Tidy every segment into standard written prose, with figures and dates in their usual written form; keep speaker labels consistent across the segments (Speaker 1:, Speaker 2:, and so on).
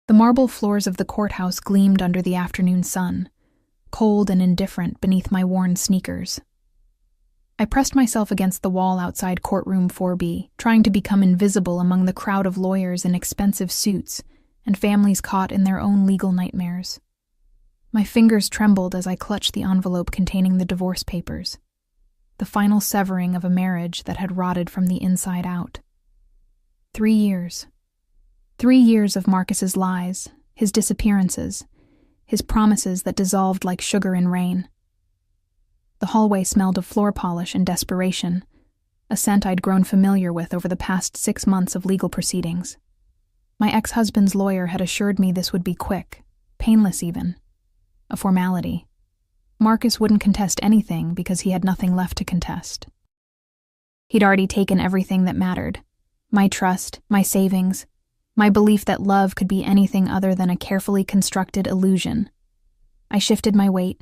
Speaker 1: The marble floors of the courthouse gleamed under the afternoon sun, cold and indifferent beneath my worn sneakers. I pressed myself against the wall outside courtroom 4B, trying to become invisible among the crowd of lawyers in expensive suits and families caught in their own legal nightmares. My fingers trembled as I clutched the envelope containing the divorce papers, the final severing of a marriage that had rotted from the inside out. 3 years. 3 years of Marcus's lies, his disappearances, his promises that dissolved like sugar in rain. The hallway smelled of floor polish and desperation, a scent I'd grown familiar with over the past 6 months of legal proceedings. My ex-husband's lawyer had assured me this would be quick, painless even, a formality. Marcus wouldn't contest anything because he had nothing left to contest. He'd already taken everything that mattered, my trust, my savings, my belief that love could be anything other than a carefully constructed illusion. I shifted my weight,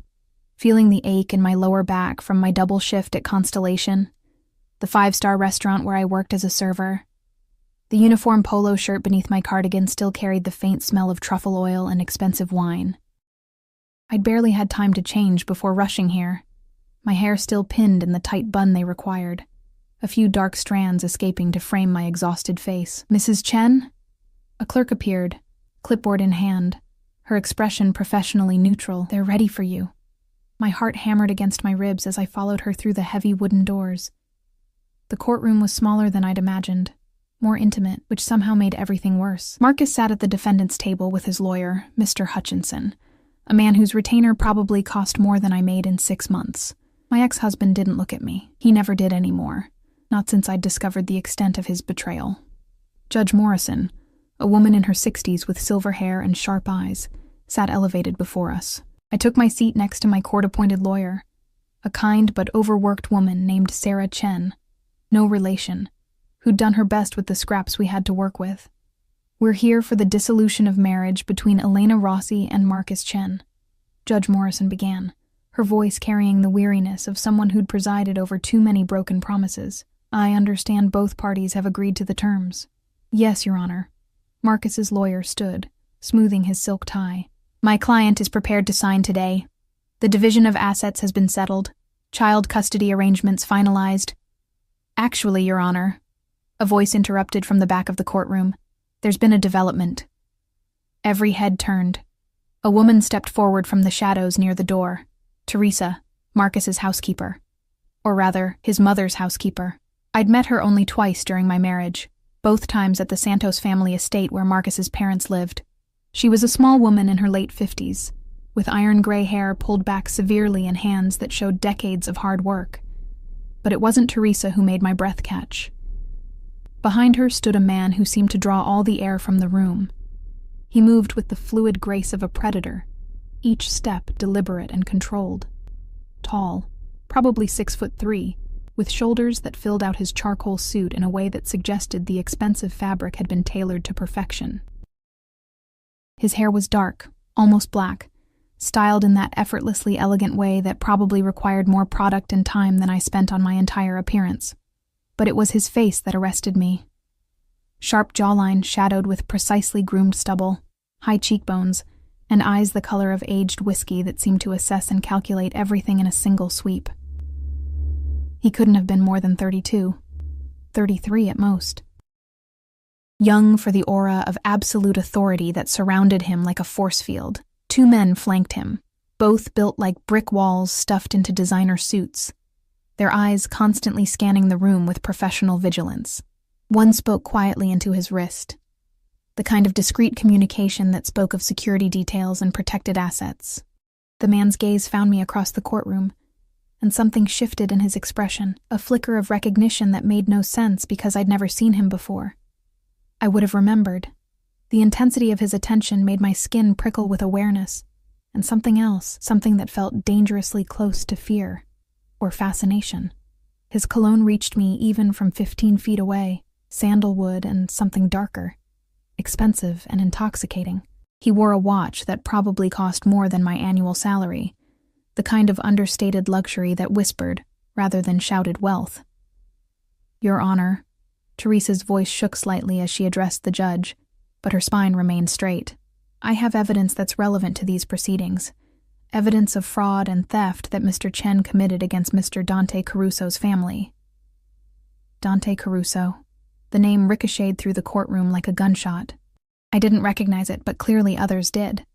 Speaker 1: feeling the ache in my lower back from my double shift at Constellation, the 5-star restaurant where I worked as a server. The uniform polo shirt beneath my cardigan still carried the faint smell of truffle oil and expensive wine. I'd barely had time to change before rushing here, my hair still pinned in the tight bun they required, a few dark strands escaping to frame my exhausted face. "Mrs. Chen?" A clerk appeared, clipboard in hand, her expression professionally neutral. "They're ready for you." My heart hammered against my ribs as I followed her through the heavy wooden doors. The courtroom was smaller than I'd imagined, more intimate, which somehow made everything worse. Marcus sat at the defendant's table with his lawyer, Mr. Hutchinson, a man whose retainer probably cost more than I made in 6 months. My ex-husband didn't look at me. He never did anymore, not since I'd discovered the extent of his betrayal. Judge Morrison, a woman in her 60s with silver hair and sharp eyes, sat elevated before us. I took my seat next to my court-appointed lawyer, a kind but overworked woman named Sarah Chen, no relation, who'd done her best with the scraps we had to work with. "We're here for the dissolution of marriage between Elena Rossi and Marcus Chen," Judge Morrison began, her voice carrying the weariness of someone who'd presided over too many broken promises. "I understand both parties have agreed to the terms." "Yes, Your Honor." Marcus's lawyer stood, smoothing his silk tie. "My client is prepared to sign today. The division of assets has been settled, child custody arrangements finalized." "Actually, Your Honor," a voice interrupted from the back of the courtroom, "there's been a development." Every head turned. A woman stepped forward from the shadows near the door. Teresa, Marcus's housekeeper. Or rather, his mother's housekeeper. I'd met her only twice during my marriage, both times at the Santos family estate where Marcus's parents lived. She was a small woman in her late 50s, with iron gray hair pulled back severely and hands that showed decades of hard work. But it wasn't Teresa who made my breath catch. Behind her stood a man who seemed to draw all the air from the room. He moved with the fluid grace of a predator, each step deliberate and controlled. Tall, probably 6'3", with shoulders that filled out his charcoal suit in a way that suggested the expensive fabric had been tailored to perfection. His hair was dark, almost black, styled in that effortlessly elegant way that probably required more product and time than I spent on my entire appearance. But it was his face that arrested me. Sharp jawline shadowed with precisely groomed stubble, high cheekbones, and eyes the color of aged whiskey that seemed to assess and calculate everything in a single sweep. He couldn't have been more than 32, 33 at most. Young for the aura of absolute authority that surrounded him like a force field, 2 men flanked him, both built like brick walls stuffed into designer suits, their eyes constantly scanning the room with professional vigilance. One spoke quietly into his wrist, the kind of discreet communication that spoke of security details and protected assets. The man's gaze found me across the courtroom, and something shifted in his expression, a flicker of recognition that made no sense because I'd never seen him before. I would have remembered. The intensity of his attention made my skin prickle with awareness, and something else, something that felt dangerously close to fear, or fascination. His cologne reached me even from 15 feet away, sandalwood and something darker, expensive and intoxicating. He wore a watch that probably cost more than my annual salary, the kind of understated luxury that whispered, rather than shouted wealth. "Your Honor," Teresa's voice shook slightly as she addressed the judge, but her spine remained straight. I have evidence that's relevant to these proceedings. Evidence of fraud and theft that Mr. Chen committed against Mr. Dante Caruso's family. Dante Caruso. The name ricocheted through the courtroom like a gunshot. I didn't recognize it, but clearly others did.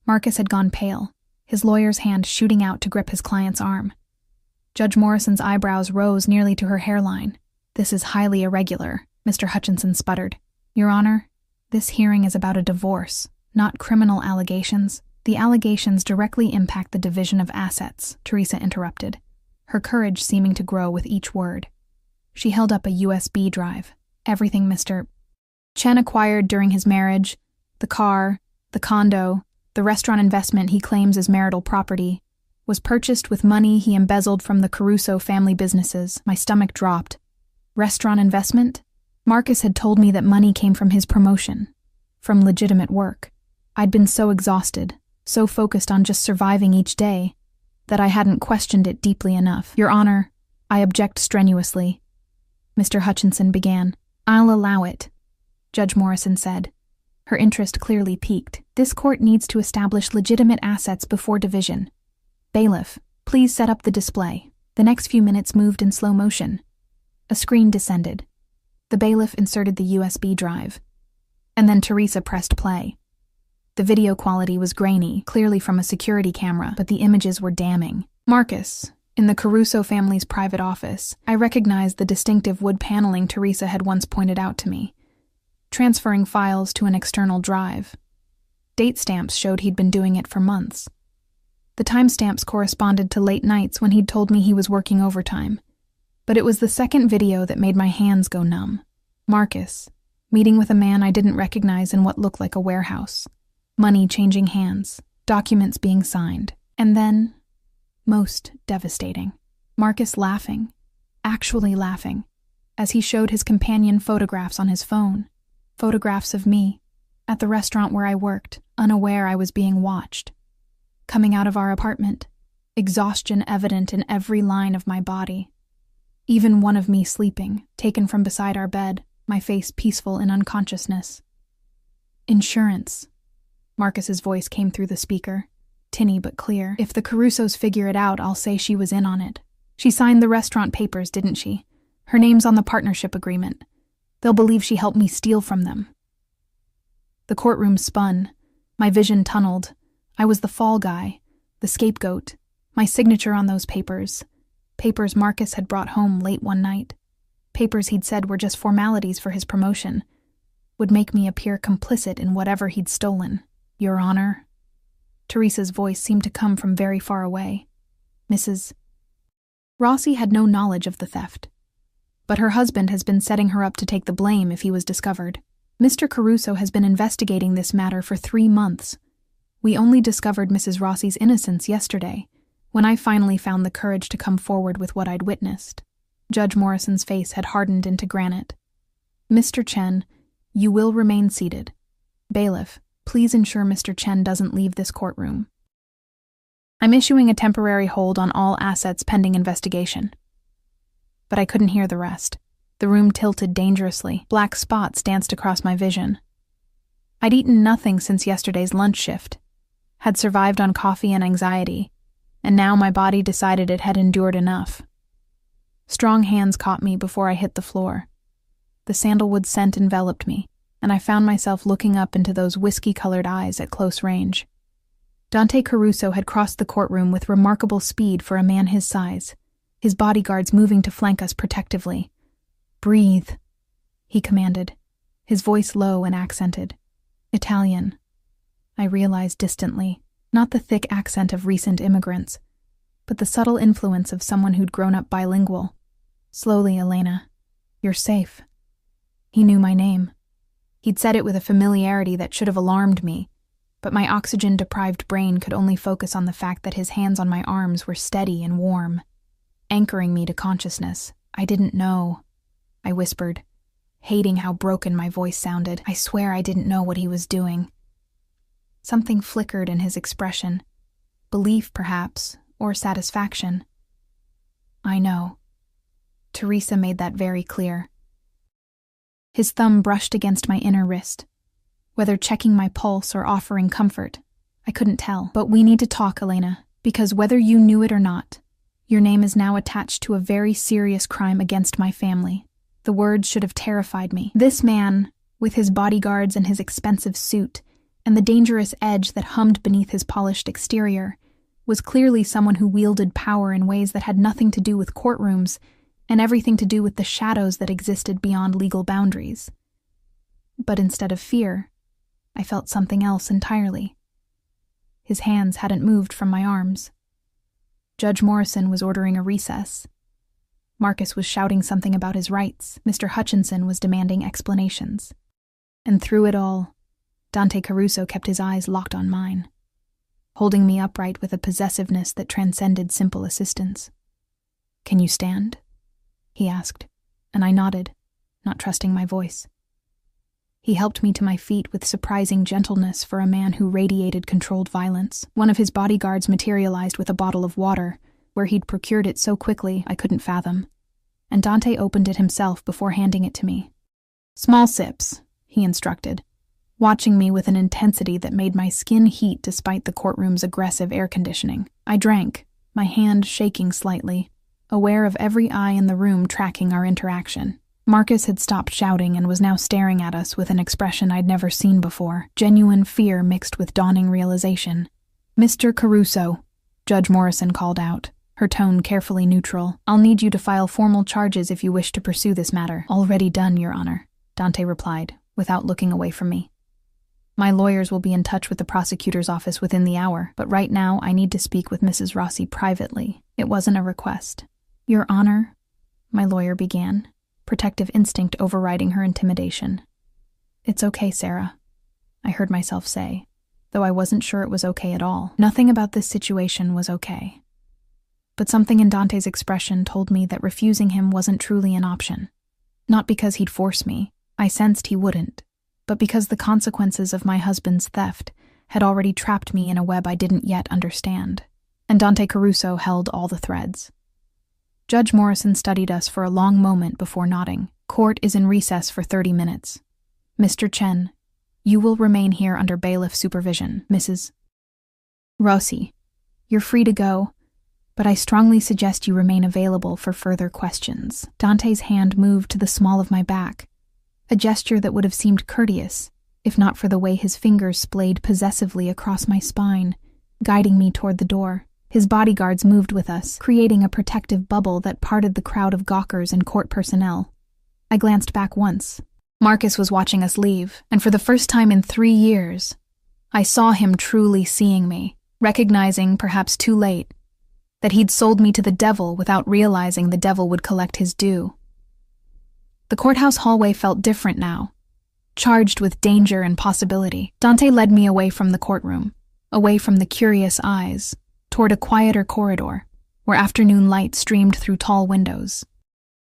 Speaker 1: Marcus had gone pale, his lawyer's hand shooting out to grip his client's arm. Judge Morrison's eyebrows rose nearly to her hairline. "This is highly irregular," Mr. Hutchinson sputtered. "Your Honor, this hearing is about a divorce, not criminal allegations." "The allegations directly impact the division of assets," Teresa interrupted, her courage seeming to grow with each word. She held up a USB drive. "Everything Mr. Chen acquired during his marriage, the car, the condo, the restaurant investment he claims is marital property, was purchased with money he embezzled from the Caruso family businesses." My stomach dropped. Restaurant investment? Marcus had told me that money came from his promotion, from legitimate work. I'd been so exhausted, so focused on just surviving each day, that I hadn't questioned it deeply enough. "Your Honor, I object strenuously," Mr. Hutchinson began. "I'll allow it," Judge Morrison said, her interest clearly piqued. "This court needs to establish legitimate assets before division. Bailiff, please set up the display." The next few minutes moved in slow motion. A screen descended. The bailiff inserted the USB drive. And then Teresa pressed play. The video quality was grainy, clearly from a security camera, but the images were damning. "Marcus, in the Caruso family's private office, I recognized the distinctive wood paneling Teresa had once pointed out to me. Transferring files to an external drive. Date stamps showed he'd been doing it for months. The timestamps corresponded to late nights when he'd told me he was working overtime. But it was the second video that made my hands go numb. Marcus, meeting with a man I didn't recognize in what looked like a warehouse. Money changing hands, documents being signed. And then, most devastating, Marcus laughing, actually laughing, as he showed his companion photographs on his phone. Photographs of me, at the restaurant where I worked, unaware I was being watched. Coming out of our apartment, exhaustion evident in every line of my body. Even one of me sleeping, taken from beside our bed, my face peaceful in unconsciousness. "Insurance." Marcus's voice came through the speaker, tinny but clear. "If the Carusos figure it out, I'll say she was in on it. She signed the restaurant papers, didn't she? Her name's on the partnership agreement. They'll believe she helped me steal from them." The courtroom spun. My vision tunneled. I was the fall guy, the scapegoat, my signature on those papers. Papers Marcus had brought home late one night. Papers he'd said were just formalities for his promotion. Would make me appear complicit in whatever he'd stolen. "Your Honor." Teresa's voice seemed to come from very far away. "Mrs. Rossi had no knowledge of the theft. But her husband has been setting her up to take the blame if he was discovered. Mr. Caruso has been investigating this matter for 3 months. We only discovered Mrs. Rossi's innocence yesterday, when I finally found the courage to come forward with what I'd witnessed." Judge Morrison's face had hardened into granite. "Mr. Chen, you will remain seated. Bailiff, please ensure Mr. Chen doesn't leave this courtroom. I'm issuing a temporary hold on all assets pending investigation." But I couldn't hear the rest. The room tilted dangerously. Black spots danced across my vision. I'd eaten nothing since yesterday's lunch shift, had survived on coffee and anxiety, and now my body decided it had endured enough. Strong hands caught me before I hit the floor. The sandalwood scent enveloped me, and I found myself looking up into those whiskey-colored eyes at close range. Dante Caruso had crossed the courtroom with remarkable speed for a man his size, his bodyguards moving to flank us protectively. "Breathe," he commanded, his voice low and accented. Italian, I realized distantly, not the thick accent of recent immigrants, but the subtle influence of someone who'd grown up bilingual. "Slowly, Elena. You're safe." He knew my name. He'd said it with a familiarity that should have alarmed me, but my oxygen-deprived brain could only focus on the fact that his hands on my arms were steady and warm, anchoring me to consciousness. "I didn't know," I whispered, hating how broken my voice sounded. I swear I didn't know what he was doing. Something flickered in his expression. Belief, perhaps, or satisfaction. "I know." Teresa made that very clear. His thumb brushed against my inner wrist. whether checking my pulse or offering comfort. I couldn't tell. But we need to talk, Elena, because whether you knew it or not, your name is now attached to a very serious crime against my family. The words should have terrified me. This man, with his bodyguards and his expensive suit, and the dangerous edge that hummed beneath his polished exterior, was clearly someone who wielded power in ways that had nothing to do with courtrooms and everything to do with the shadows that existed beyond legal boundaries. But instead of fear, I felt something else entirely. His hands hadn't moved from my arms. Judge Morrison was ordering a recess. Marcus was shouting something about his rights. Mr. Hutchinson was demanding explanations. And through it all, Dante Caruso kept his eyes locked on mine, holding me upright with a possessiveness that transcended simple assistance. "Can you stand?" he asked, and I nodded, not trusting my voice. He helped me to my feet with surprising gentleness for a man who radiated controlled violence. One of his bodyguards materialized with a bottle of water, where he'd procured it so quickly I couldn't fathom, and Dante opened it himself before handing it to me. "Small sips," he instructed, watching me with an intensity that made my skin heat despite the courtroom's aggressive air conditioning. I drank, my hand shaking slightly, aware of every eye in the room tracking our interaction. Marcus had stopped shouting and was now staring at us with an expression I'd never seen before, genuine fear mixed with dawning realization. "Mr. Caruso," Judge Morrison called out, her tone carefully neutral. "I'll need you to file formal charges if you wish to pursue this matter." "Already done, Your Honor," Dante replied, without looking away from me. "My lawyers will be in touch with the prosecutor's office within the hour, but right now I need to speak with Mrs. Rossi privately." It wasn't a request. "Your Honor," my lawyer began, protective instinct overriding her intimidation. "It's okay, Sarah," I heard myself say, though I wasn't sure it was okay at all. Nothing about this situation was okay. But something in Dante's expression told me that refusing him wasn't truly an option. Not because he'd force me, I sensed he wouldn't, but because the consequences of my husband's theft had already trapped me in a web I didn't yet understand. And Dante Caruso held all the threads. Judge Morrison studied us for a long moment before nodding. "Court is in recess for 30 minutes. Mr. Chen, you will remain here under bailiff supervision. Mrs. Rossi, you're free to go, but I strongly suggest you remain available for further questions." Dante's hand moved to the small of my back, a gesture that would have seemed courteous, if not for the way his fingers splayed possessively across my spine, guiding me toward the door. His bodyguards moved with us, creating a protective bubble that parted the crowd of gawkers and court personnel. I glanced back once. Marcus was watching us leave, and for the first time in 3 years, I saw him truly seeing me, recognizing, perhaps too late, that he'd sold me to the devil without realizing the devil would collect his due. The courthouse hallway felt different now, charged with danger and possibility. Dante led me away from the courtroom, away from the curious eyes, toward a quieter corridor, where afternoon light streamed through tall windows.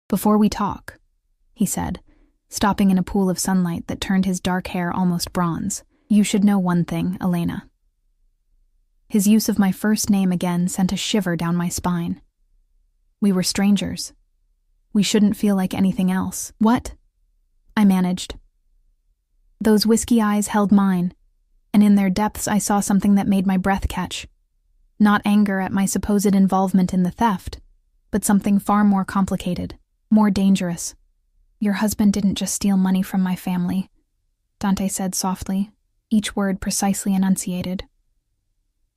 Speaker 1: "Before we talk," he said, stopping in a pool of sunlight that turned his dark hair almost bronze, "you should know one thing, Elena." His use of my first name again sent a shiver down my spine. We were strangers. We shouldn't feel like anything else. "What?" I managed. Those whiskey eyes held mine, and in their depths I saw something that made my breath catch. Not anger at my supposed involvement in the theft, but something far more complicated, more dangerous. "Your husband didn't just steal money from my family," Dante said softly, each word precisely enunciated.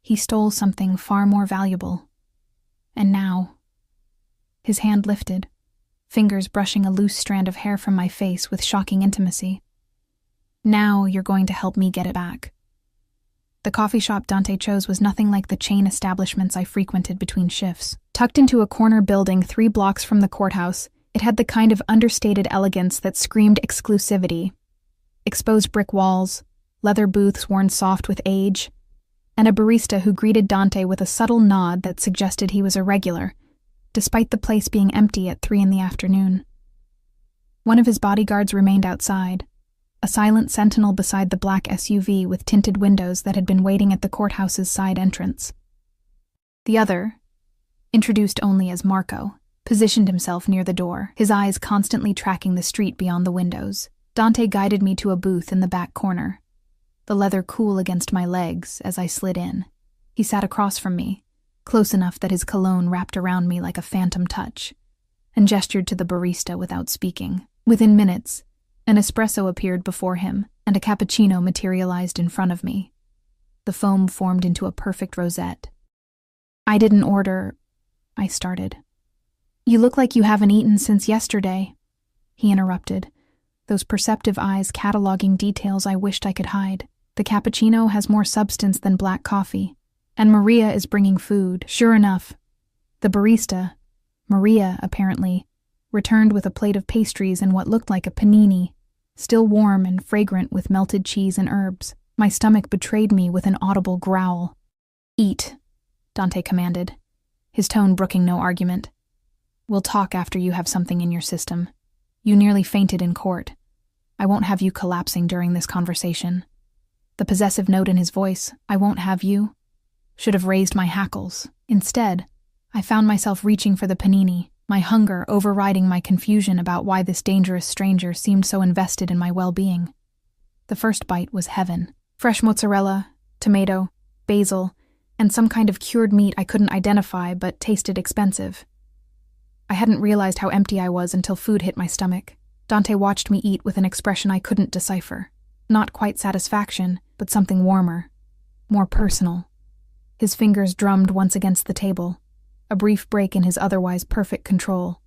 Speaker 1: "He stole something far more valuable. And now—" His hand lifted, fingers brushing a loose strand of hair from my face with shocking intimacy. "Now you're going to help me get it back." The coffee shop Dante chose was nothing like the chain establishments I frequented between shifts. Tucked into a corner building 3 blocks from the courthouse, it had the kind of understated elegance that screamed exclusivity. Exposed brick walls, leather booths worn soft with age, and a barista who greeted Dante with a subtle nod that suggested he was a regular, despite the place being empty at 3 p.m. One of his bodyguards remained outside, a silent sentinel beside the black SUV with tinted windows that had been waiting at the courthouse's side entrance. The other, introduced only as Marco, positioned himself near the door, his eyes constantly tracking the street beyond the windows. Dante guided me to a booth in the back corner, the leather cool against my legs as I slid in. He sat across from me, close enough that his cologne wrapped around me like a phantom touch, and gestured to the barista without speaking. Within minutes, an espresso appeared before him, and a cappuccino materialized in front of me. The foam formed into a perfect rosette. "I didn't order," I started. "You look like you haven't eaten since yesterday," he interrupted, those perceptive eyes cataloging details I wished I could hide. "The cappuccino has more substance than black coffee, and Maria is bringing food." Sure enough, the barista, Maria apparently, returned with a plate of pastries and what looked like a panini, still warm and fragrant with melted cheese and herbs. My stomach betrayed me with an audible growl. "Eat," Dante commanded, his tone brooking no argument. "We'll talk after you have something in your system. You nearly fainted in court. I won't have you collapsing during this conversation." The possessive note in his voice, "I won't have you," should have raised my hackles. Instead, I found myself reaching for the panini, my hunger overriding my confusion about why this dangerous stranger seemed so invested in my well-being. The first bite was heaven. Fresh mozzarella, tomato, basil, and some kind of cured meat I couldn't identify but tasted expensive. I hadn't realized how empty I was until food hit my stomach. Dante watched me eat with an expression I couldn't decipher. Not quite satisfaction, but something warmer, more personal. His fingers drummed once against the table, a brief break in his otherwise perfect control,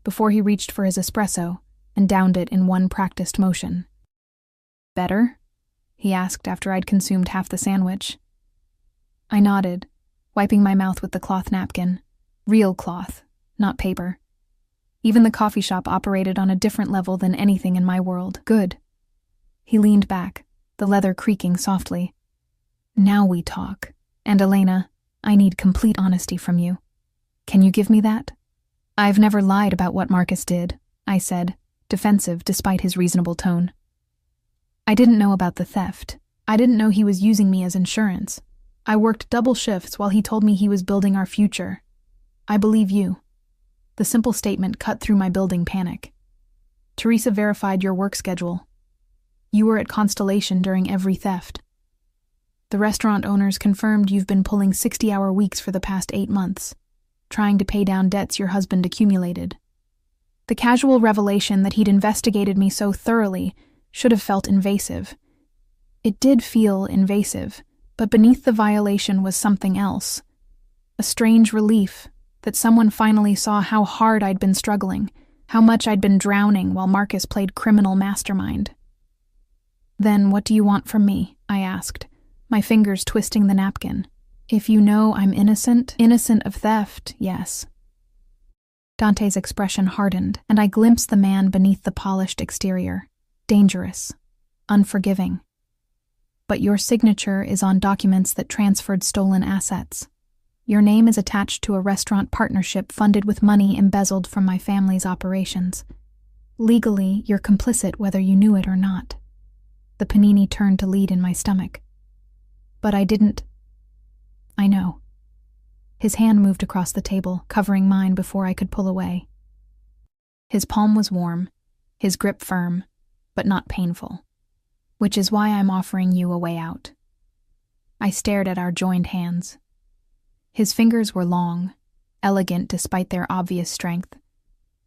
Speaker 1: before he reached for his espresso and downed it in one practiced motion. "Better?" he asked after I'd consumed half the sandwich. I nodded, wiping my mouth with the cloth napkin. Real cloth, not paper. Even the coffee shop operated on a different level than anything in my world. "Good." He leaned back, the leather creaking softly. "Now we talk. And Elena, I need complete honesty from you. Can you give me that?" "I've never lied about what Marcus did," I said, defensive despite his reasonable tone. "I didn't know about the theft. I didn't know he was using me as insurance. I worked double shifts while he told me he was building our future. I believe you." The simple statement cut through my building panic. "Teresa verified your work schedule. You were at Constellation during every theft. The restaurant owners confirmed you've been pulling 60-hour weeks for the past 8 months, trying to pay down debts your husband accumulated." The casual revelation that he'd investigated me so thoroughly should have felt invasive. It did feel invasive, but beneath the violation was something else. A strange relief that someone finally saw how hard I'd been struggling, how much I'd been drowning while Marcus played criminal mastermind. "Then what do you want from me?" I asked, my fingers twisting the napkin. "If you know I'm innocent of theft, yes." Dante's expression hardened, and I glimpsed the man beneath the polished exterior. Dangerous, unforgiving. "But your signature is on documents that transferred stolen assets. Your name is attached to a restaurant partnership funded with money embezzled from my family's operations. Legally, you're complicit whether you knew it or not." The panini turned to lead in my stomach. "But I didn't." "I know." His hand moved across the table, covering mine before I could pull away. His palm was warm, his grip firm, but not painful. "Which is why I'm offering you a way out." I stared at our joined hands. His fingers were long, elegant despite their obvious strength,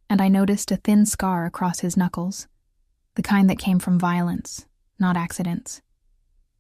Speaker 1: and I noticed a thin scar across his knuckles, the kind that came from violence, not accidents.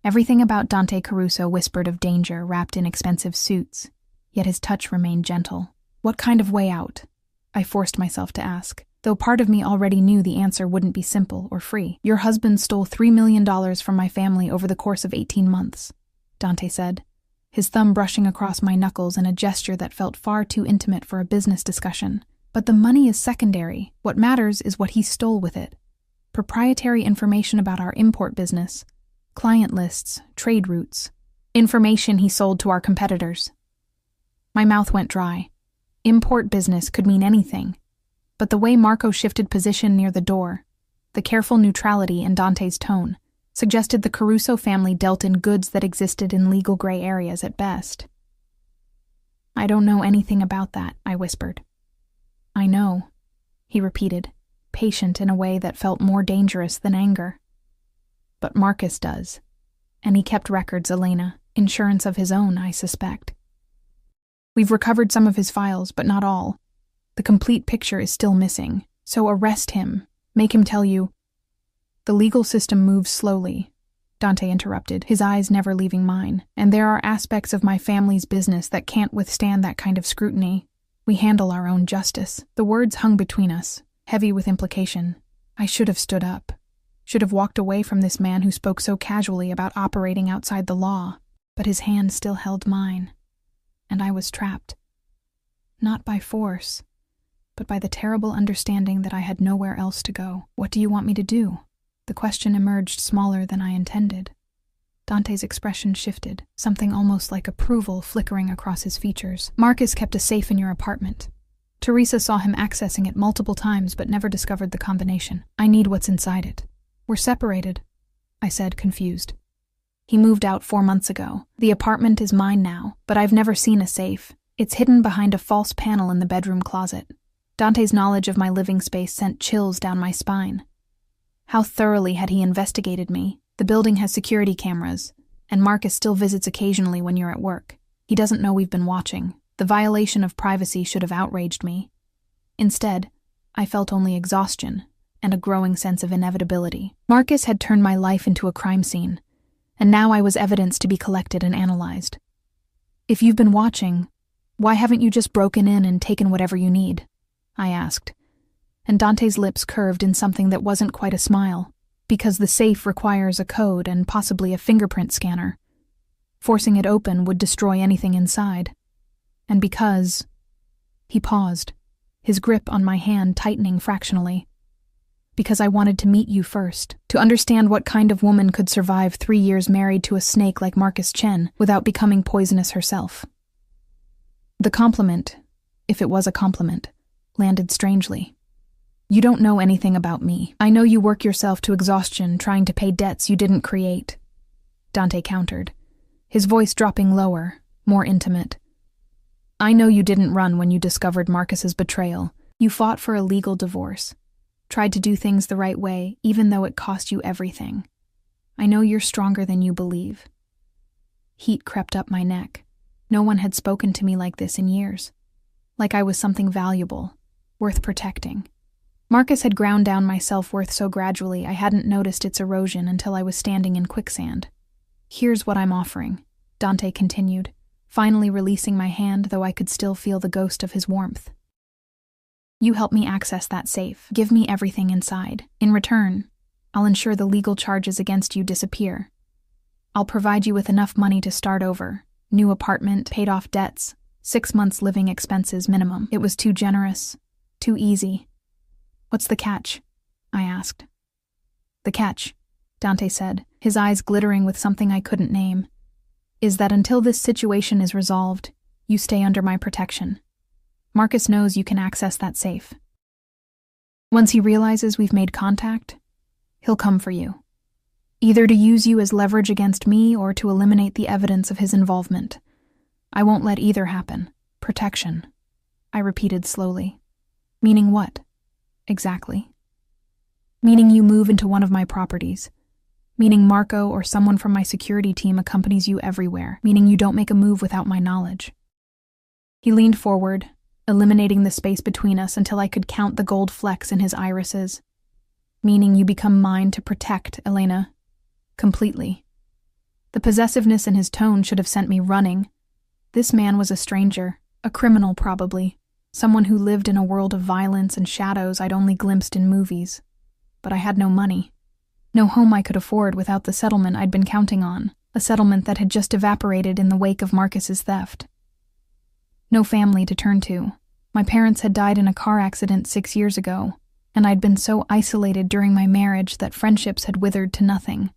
Speaker 1: Everything about Dante Caruso whispered of danger wrapped in expensive suits, yet his touch remained gentle. "What kind of way out?" I forced myself to ask, though part of me already knew the answer wouldn't be simple or free. "Your husband stole $3 million from my family over the course of 18 months, Dante said, his thumb brushing across my knuckles in a gesture that felt far too intimate for a business discussion. "But the money is secondary. What matters is what he stole with it. Proprietary information about our import business, client lists, trade routes, information he sold to our competitors." My mouth went dry. Import business could mean anything, but the way Marco shifted position near the door, the careful neutrality in Dante's tone, suggested the Caruso family dealt in goods that existed in legal gray areas at best. "I don't know anything about that," I whispered. "I know," he repeated, patient in a way that felt more dangerous than anger. "But Marcus does. And he kept records, Elena. Insurance of his own, I suspect. We've recovered some of his files, but not all. The complete picture is still missing. So arrest him. Make him tell you. The legal system moves slowly, Dante interrupted, his eyes never leaving mine. And there are aspects of my family's business that can't withstand that kind of scrutiny. We handle our own justice. The words hung between us, heavy with implication. I should have stood up. Should have walked away from this man who spoke so casually about operating outside the law. But his hand still held mine. And I was trapped. Not by force, but by the terrible understanding that I had nowhere else to go. What do you want me to do? The question emerged smaller than I intended. Dante's expression shifted, something almost like approval flickering across his features. Marcus kept a safe in your apartment. Teresa saw him accessing it multiple times but never discovered the combination. I need what's inside it. We're separated, I said, confused. He moved out 4 months ago. The apartment is mine now, but I've never seen a safe. It's hidden behind a false panel in the bedroom closet. Dante's knowledge of my living space sent chills down my spine. How thoroughly had he investigated me? The building has security cameras, and Marcus still visits occasionally when you're at work. He doesn't know we've been watching. The violation of privacy should have outraged me. Instead, I felt only exhaustion and a growing sense of inevitability. Marcus had turned my life into a crime scene, and now I was evidence to be collected and analyzed. If you've been watching, why haven't you just broken in and taken whatever you need? I asked, and Dante's lips curved in something that wasn't quite a smile. Because the safe requires a code and possibly a fingerprint scanner. Forcing it open would destroy anything inside. And because... He paused, his grip on my hand tightening fractionally. Because I wanted to meet you first, to understand what kind of woman could survive 3 years married to a snake like Marcus Chen without becoming poisonous herself. The compliment, if it was a compliment, landed strangely. You don't know anything about me. I know you work yourself to exhaustion trying to pay debts you didn't create, Dante countered, his voice dropping lower, more intimate. I know you didn't run when you discovered Marcus's betrayal. You fought for a legal divorce, tried to do things the right way, even though it cost you everything. I know you're stronger than you believe. Heat crept up my neck. No one had spoken to me like this in years. Like I was something valuable, worth protecting. Marcus had ground down my self-worth so gradually I hadn't noticed its erosion until I was standing in quicksand. Here's what I'm offering, Dante continued, finally releasing my hand though I could still feel the ghost of his warmth. You help me access that safe. Give me everything inside. In return, I'll ensure the legal charges against you disappear. I'll provide you with enough money to start over. New apartment, paid off debts, 6 months living expenses minimum. It was too generous, too easy. What's the catch? I asked. The catch, Dante said, his eyes glittering with something I couldn't name, is that until this situation is resolved, you stay under my protection. Marcus knows you can access that safe. Once he realizes we've made contact, he'll come for you. Either to use you as leverage against me or to eliminate the evidence of his involvement. I won't let either happen. Protection, I repeated slowly. Meaning what? Exactly. Meaning you move into one of my properties. Meaning Marco or someone from my security team accompanies you everywhere. Meaning you don't make a move without my knowledge. He leaned forward, eliminating the space between us until I could count the gold flecks in his irises. Meaning you become mine to protect, Elena. Completely. The possessiveness in his tone should have sent me running. This man was a stranger, a criminal probably. Someone who lived in a world of violence and shadows I'd only glimpsed in movies. But I had no money. No home I could afford without the settlement I'd been counting on, a settlement that had just evaporated in the wake of Marcus's theft. No family to turn to. My parents had died in a car accident 6 years ago, and I'd been so isolated during my marriage that friendships had withered to nothing.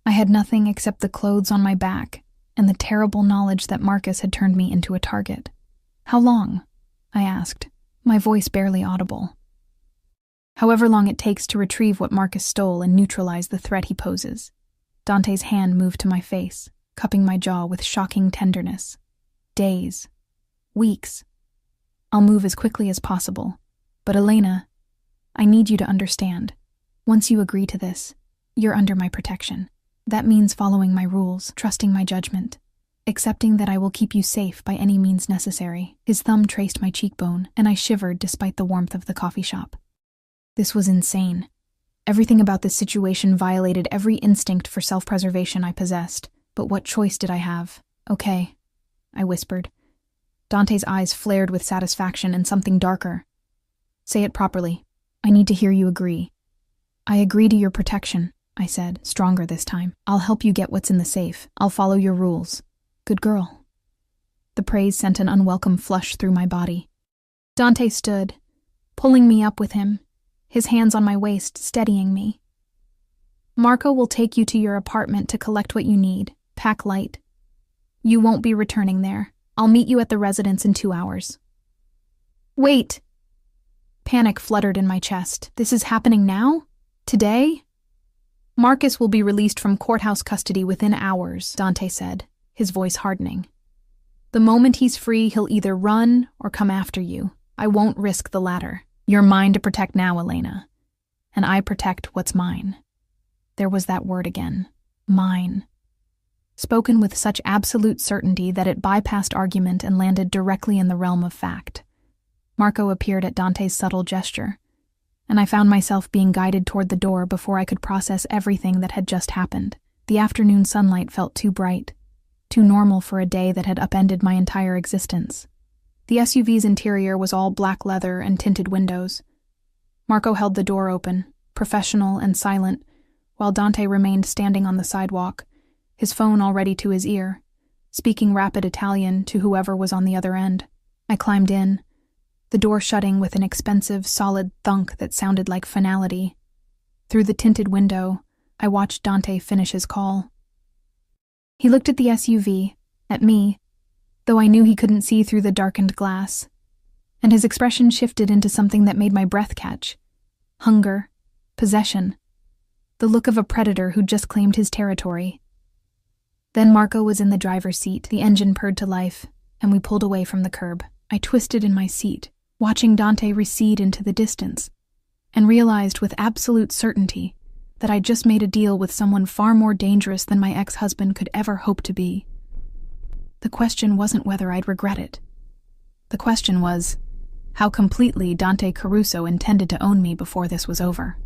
Speaker 1: I had nothing except the clothes on my back and the terrible knowledge that Marcus had turned me into a target. How long? I asked, my voice barely audible. However long it takes to retrieve what Marcus stole and neutralize the threat he poses. Dante's hand moved to my face, cupping my jaw with shocking tenderness. Days. Weeks. I'll move as quickly as possible. But Elena, I need you to understand. Once you agree to this, you're under my protection. That means following my rules, trusting my judgment, accepting that I will keep you safe by any means necessary. His thumb traced my cheekbone, and I shivered despite the warmth of the coffee shop. This was insane. Everything about this situation violated every instinct for self-preservation I possessed. But what choice did I have? Okay, I whispered. Dante's eyes flared with satisfaction and something darker. Say it properly. I need to hear you agree. I agree to your protection, I said, stronger this time. I'll help you get what's in the safe. I'll follow your rules. Good girl. The praise sent an unwelcome flush through my body. Dante stood, pulling me up with him, his hands on my waist, steadying me. Marco will take you to your apartment to collect what you need. Pack light. You won't be returning there. I'll meet you at the residence in 2 hours. Wait! Panic fluttered in my chest. This is happening now? Today? Marcus will be released from courthouse custody within hours, Dante said, his voice hardening. The moment he's free, he'll either run or come after you. I won't risk the latter. You're mine to protect now, Elena. And I protect what's mine. There was that word again. Mine. Spoken with such absolute certainty that it bypassed argument and landed directly in the realm of fact. Marco appeared at Dante's subtle gesture, and I found myself being guided toward the door before I could process everything that had just happened. The afternoon sunlight felt too bright, too normal for a day that had upended my entire existence. The SUV's interior was all black leather and tinted windows. Marco held the door open, professional and silent, while Dante remained standing on the sidewalk, his phone already to his ear, speaking rapid Italian to whoever was on the other end. I climbed in, the door shutting with an expensive, solid thunk that sounded like finality. Through the tinted window, I watched Dante finish his call. He looked at the SUV, at me, though I knew he couldn't see through the darkened glass, and his expression shifted into something that made my breath catch. Hunger, possession, the look of a predator who'd just claimed his territory. Then Marco was in the driver's seat, the engine purred to life, and we pulled away from the curb. I twisted in my seat, watching Dante recede into the distance, and realized with absolute certainty that I'd just made a deal with someone far more dangerous than my ex-husband could ever hope to be. The question wasn't whether I'd regret it. The question was how completely Dante Caruso intended to own me before this was over.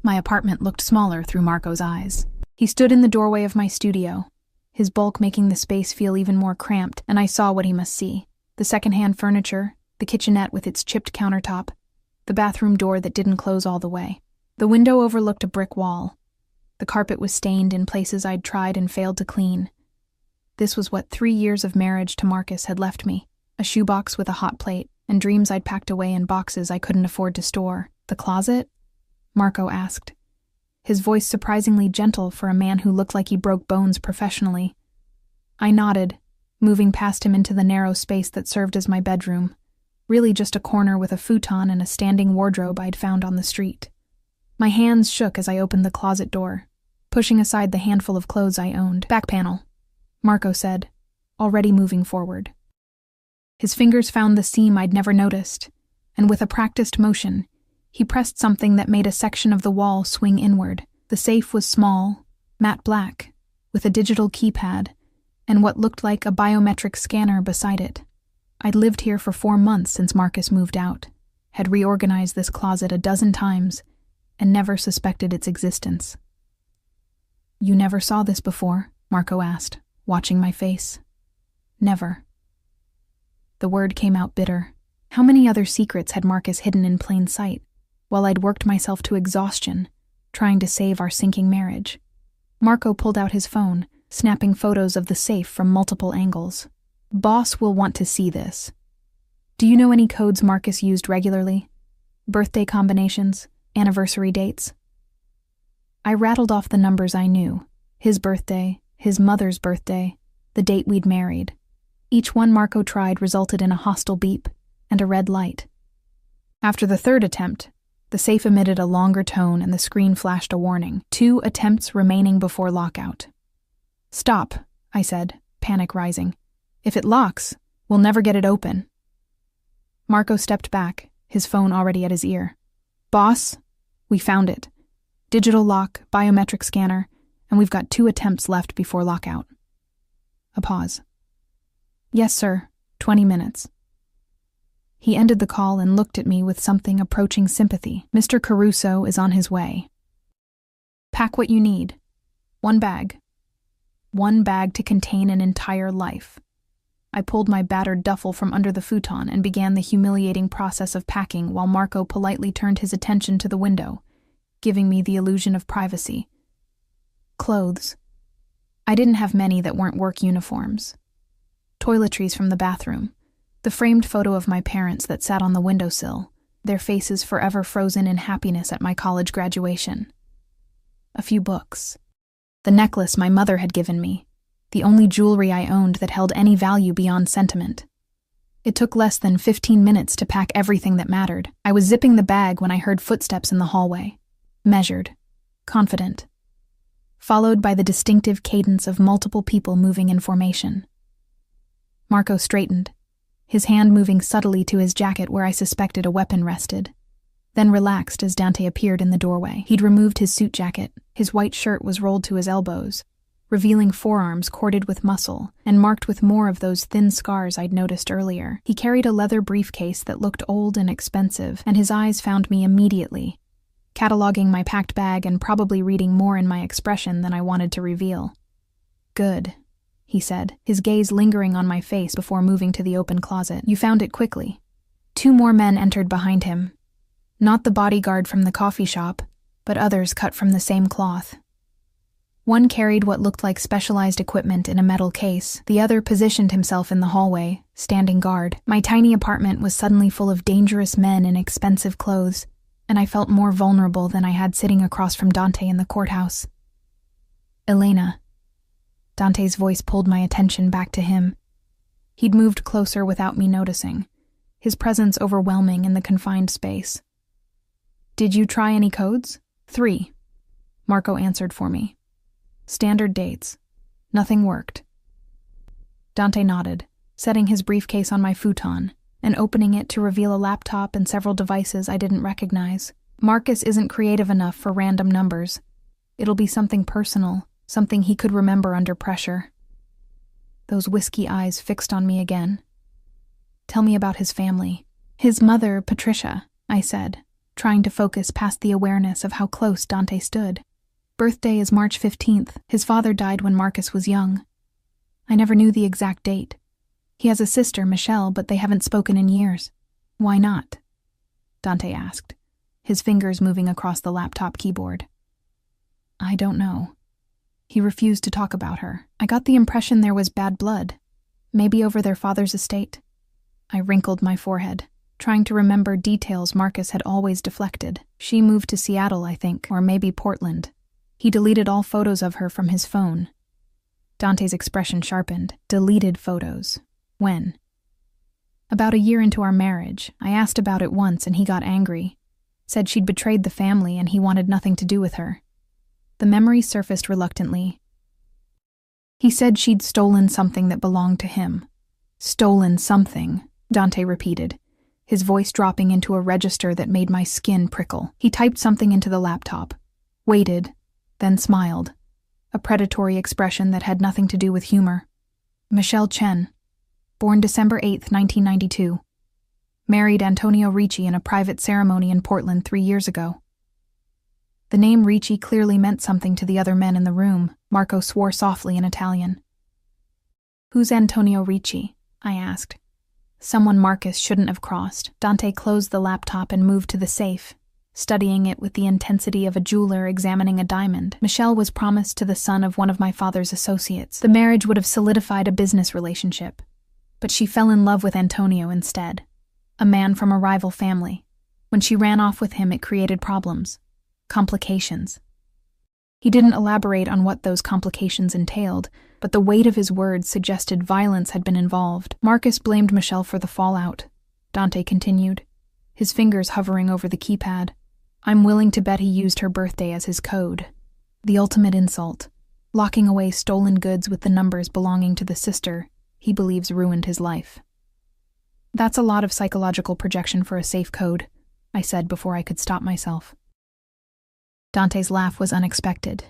Speaker 1: My apartment looked smaller through Marco's eyes. He stood in the doorway of my studio, his bulk making the space feel even more cramped, and I saw what he must see. The second-hand furniture, the kitchenette with its chipped countertop, the bathroom door that didn't close all the way. The window overlooked a brick wall. The carpet was stained in places I'd tried and failed to clean. This was what 3 years of marriage to Marcus had left me, a shoebox with a hot plate, and dreams I'd packed away in boxes I couldn't afford to store. The closet? Marco asked, his voice surprisingly gentle for a man who looked like he broke bones professionally. I nodded, moving past him into the narrow space that served as my bedroom, really just a corner with a futon and a standing wardrobe I'd found on the street. My hands shook as I opened the closet door, pushing aside the handful of clothes I owned. Back panel, Marco said, already moving forward. His fingers found the seam I'd never noticed, and with a practiced motion, he pressed something that made a section of the wall swing inward. The safe was small, matte black, with a digital keypad, and what looked like a biometric scanner beside it. I'd lived here for 4 months since Marcus moved out, had reorganized this closet a dozen times, and never suspected its existence. You never saw this before? Marco asked, watching my face. Never. The word came out bitter. How many other secrets had Marcus hidden in plain sight, while I'd worked myself to exhaustion, trying to save our sinking marriage? Marco pulled out his phone, snapping photos of the safe from multiple angles. Boss will want to see this. Do you know any codes Marcus used regularly? Birthday combinations? Anniversary dates? I rattled off the numbers I knew. His birthday, his mother's birthday, the date we'd married. Each one Marco tried resulted in a hostile beep and a red light. After the third attempt, the safe emitted a longer tone and the screen flashed a warning. 2 attempts remaining before lockout. Stop, I said, panic rising. If it locks, we'll never get it open. Marco stepped back, his phone already at his ear. Boss, we found it. Digital lock, biometric scanner, and we've got 2 attempts left before lockout. A pause. Yes, sir. 20 minutes. He ended the call and looked at me with something approaching sympathy. Mr. Caruso is on his way. Pack what you need. 1 bag. 1 bag to contain an entire life. I pulled my battered duffel from under the futon and began the humiliating process of packing while Marco politely turned his attention to the window, giving me the illusion of privacy. Clothes. I didn't have many that weren't work uniforms. Toiletries from the bathroom. The framed photo of my parents that sat on the windowsill, their faces forever frozen in happiness at my college graduation. A few books. The necklace my mother had given me, the only jewelry I owned that held any value beyond sentiment. It took less than 15 minutes to pack everything that mattered. I was zipping the bag when I heard footsteps in the hallway. Measured, confident, followed by the distinctive cadence of multiple people moving in formation. Marco straightened, his hand moving subtly to his jacket where I suspected a weapon rested, then relaxed as Dante appeared in the doorway. He'd removed his suit jacket. His white shirt was rolled to his elbows, revealing forearms corded with muscle and marked with more of those thin scars I'd noticed earlier. He carried a leather briefcase that looked old and expensive, and his eyes found me immediately, cataloging my packed bag and probably reading more in my expression than I wanted to reveal. Good, he said, his gaze lingering on my face before moving to the open closet. You found it quickly. 2 more men entered behind him. Not the bodyguard from the coffee shop, but others cut from the same cloth. One carried what looked like specialized equipment in a metal case. The other positioned himself in the hallway, standing guard. My tiny apartment was suddenly full of dangerous men in expensive clothes, and I felt more vulnerable than I had sitting across from Dante in the courthouse. Elena. Dante's voice pulled my attention back to him. He'd moved closer without me noticing, his presence overwhelming in the confined space. Did you try any codes? 3. Marco answered for me. Standard dates. Nothing worked. Dante nodded, setting his briefcase on my futon and opening it to reveal a laptop and several devices I didn't recognize. Marcus isn't creative enough for random numbers. It'll be something personal, something he could remember under pressure. Those whiskey eyes fixed on me again. Tell me about his family. His mother, Patricia, I said, trying to focus past the awareness of how close Dante stood. Birthday is March 15th. His father died when Marcus was young. I never knew the exact date. He has a sister, Michelle, but they haven't spoken in years. Why not? Dante asked, his fingers moving across the laptop keyboard. I don't know. He refused to talk about her. I got the impression there was bad blood, maybe over their father's estate. I wrinkled my forehead, trying to remember details Marcus had always deflected. She moved to Seattle, I think, or maybe Portland. He deleted all photos of her from his phone. Dante's expression sharpened. Deleted photos. When? About a year into our marriage. I asked about it once and he got angry. Said she'd betrayed the family and he wanted nothing to do with her. The memory surfaced reluctantly. He said she'd stolen something that belonged to him. Stolen something, Dante repeated, his voice dropping into a register that made my skin prickle. He typed something into the laptop, waited, then smiled, a predatory expression that had nothing to do with humor. Michelle Chen, born December 8, 1992. Married Antonio Ricci in a private ceremony in Portland 3 years ago. The name Ricci clearly meant something to the other men in the room. Marco swore softly in Italian. Who's Antonio Ricci? I asked. Someone Marcus shouldn't have crossed. Dante closed the laptop and moved to the safe, studying it with the intensity of a jeweler examining a diamond. Michelle was promised to the son of one of my father's associates. The marriage would have solidified a business relationship, but she fell in love with Antonio instead, a man from a rival family. When she ran off with him, it created problems, complications. He didn't elaborate on what those complications entailed, but the weight of his words suggested violence had been involved. Marcus blamed Michelle for the fallout, Dante continued, his fingers hovering over the keypad. I'm willing to bet he used her birthday as his code. The ultimate insult, locking away stolen goods with the numbers belonging to the sister he believes ruined his life. That's a lot of psychological projection for a safe code, I said before I could stop myself. Dante's laugh was unexpected.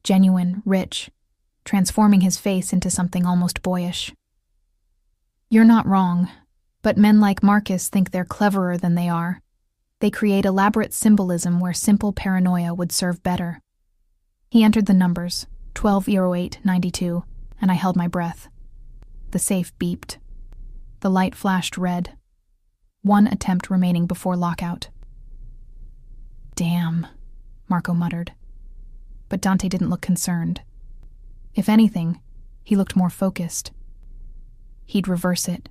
Speaker 1: genuine, rich, transforming his face into something almost boyish. "You're not wrong, but men like Marcus think they're cleverer than they are. They create elaborate symbolism where simple paranoia would serve better." He entered the numbers, 120892, and I held my breath. The safe beeped. The light flashed red. One attempt remaining before lockout. "Damn," Marco muttered. But Dante didn't look concerned. If anything, he looked more focused. He'd reverse it.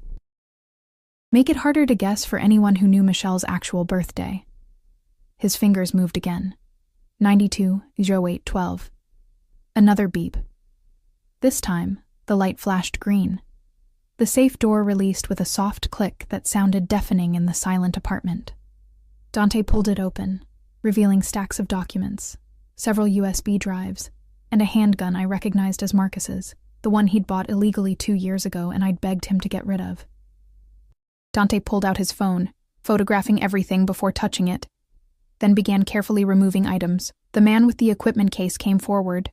Speaker 1: Make it harder to guess for anyone who knew Michelle's actual birthday. His fingers moved again. 920812. Another beep. This time, the light flashed green. The safe door released with a soft click that sounded deafening in the silent apartment. Dante pulled it open, revealing stacks of documents, several USB drives, and a handgun I recognized as Marcus's, the one he'd bought illegally 2 years ago and I'd begged him to get rid of. Dante pulled out his phone, photographing everything before touching it, then began carefully removing items. The man with the equipment case came forward,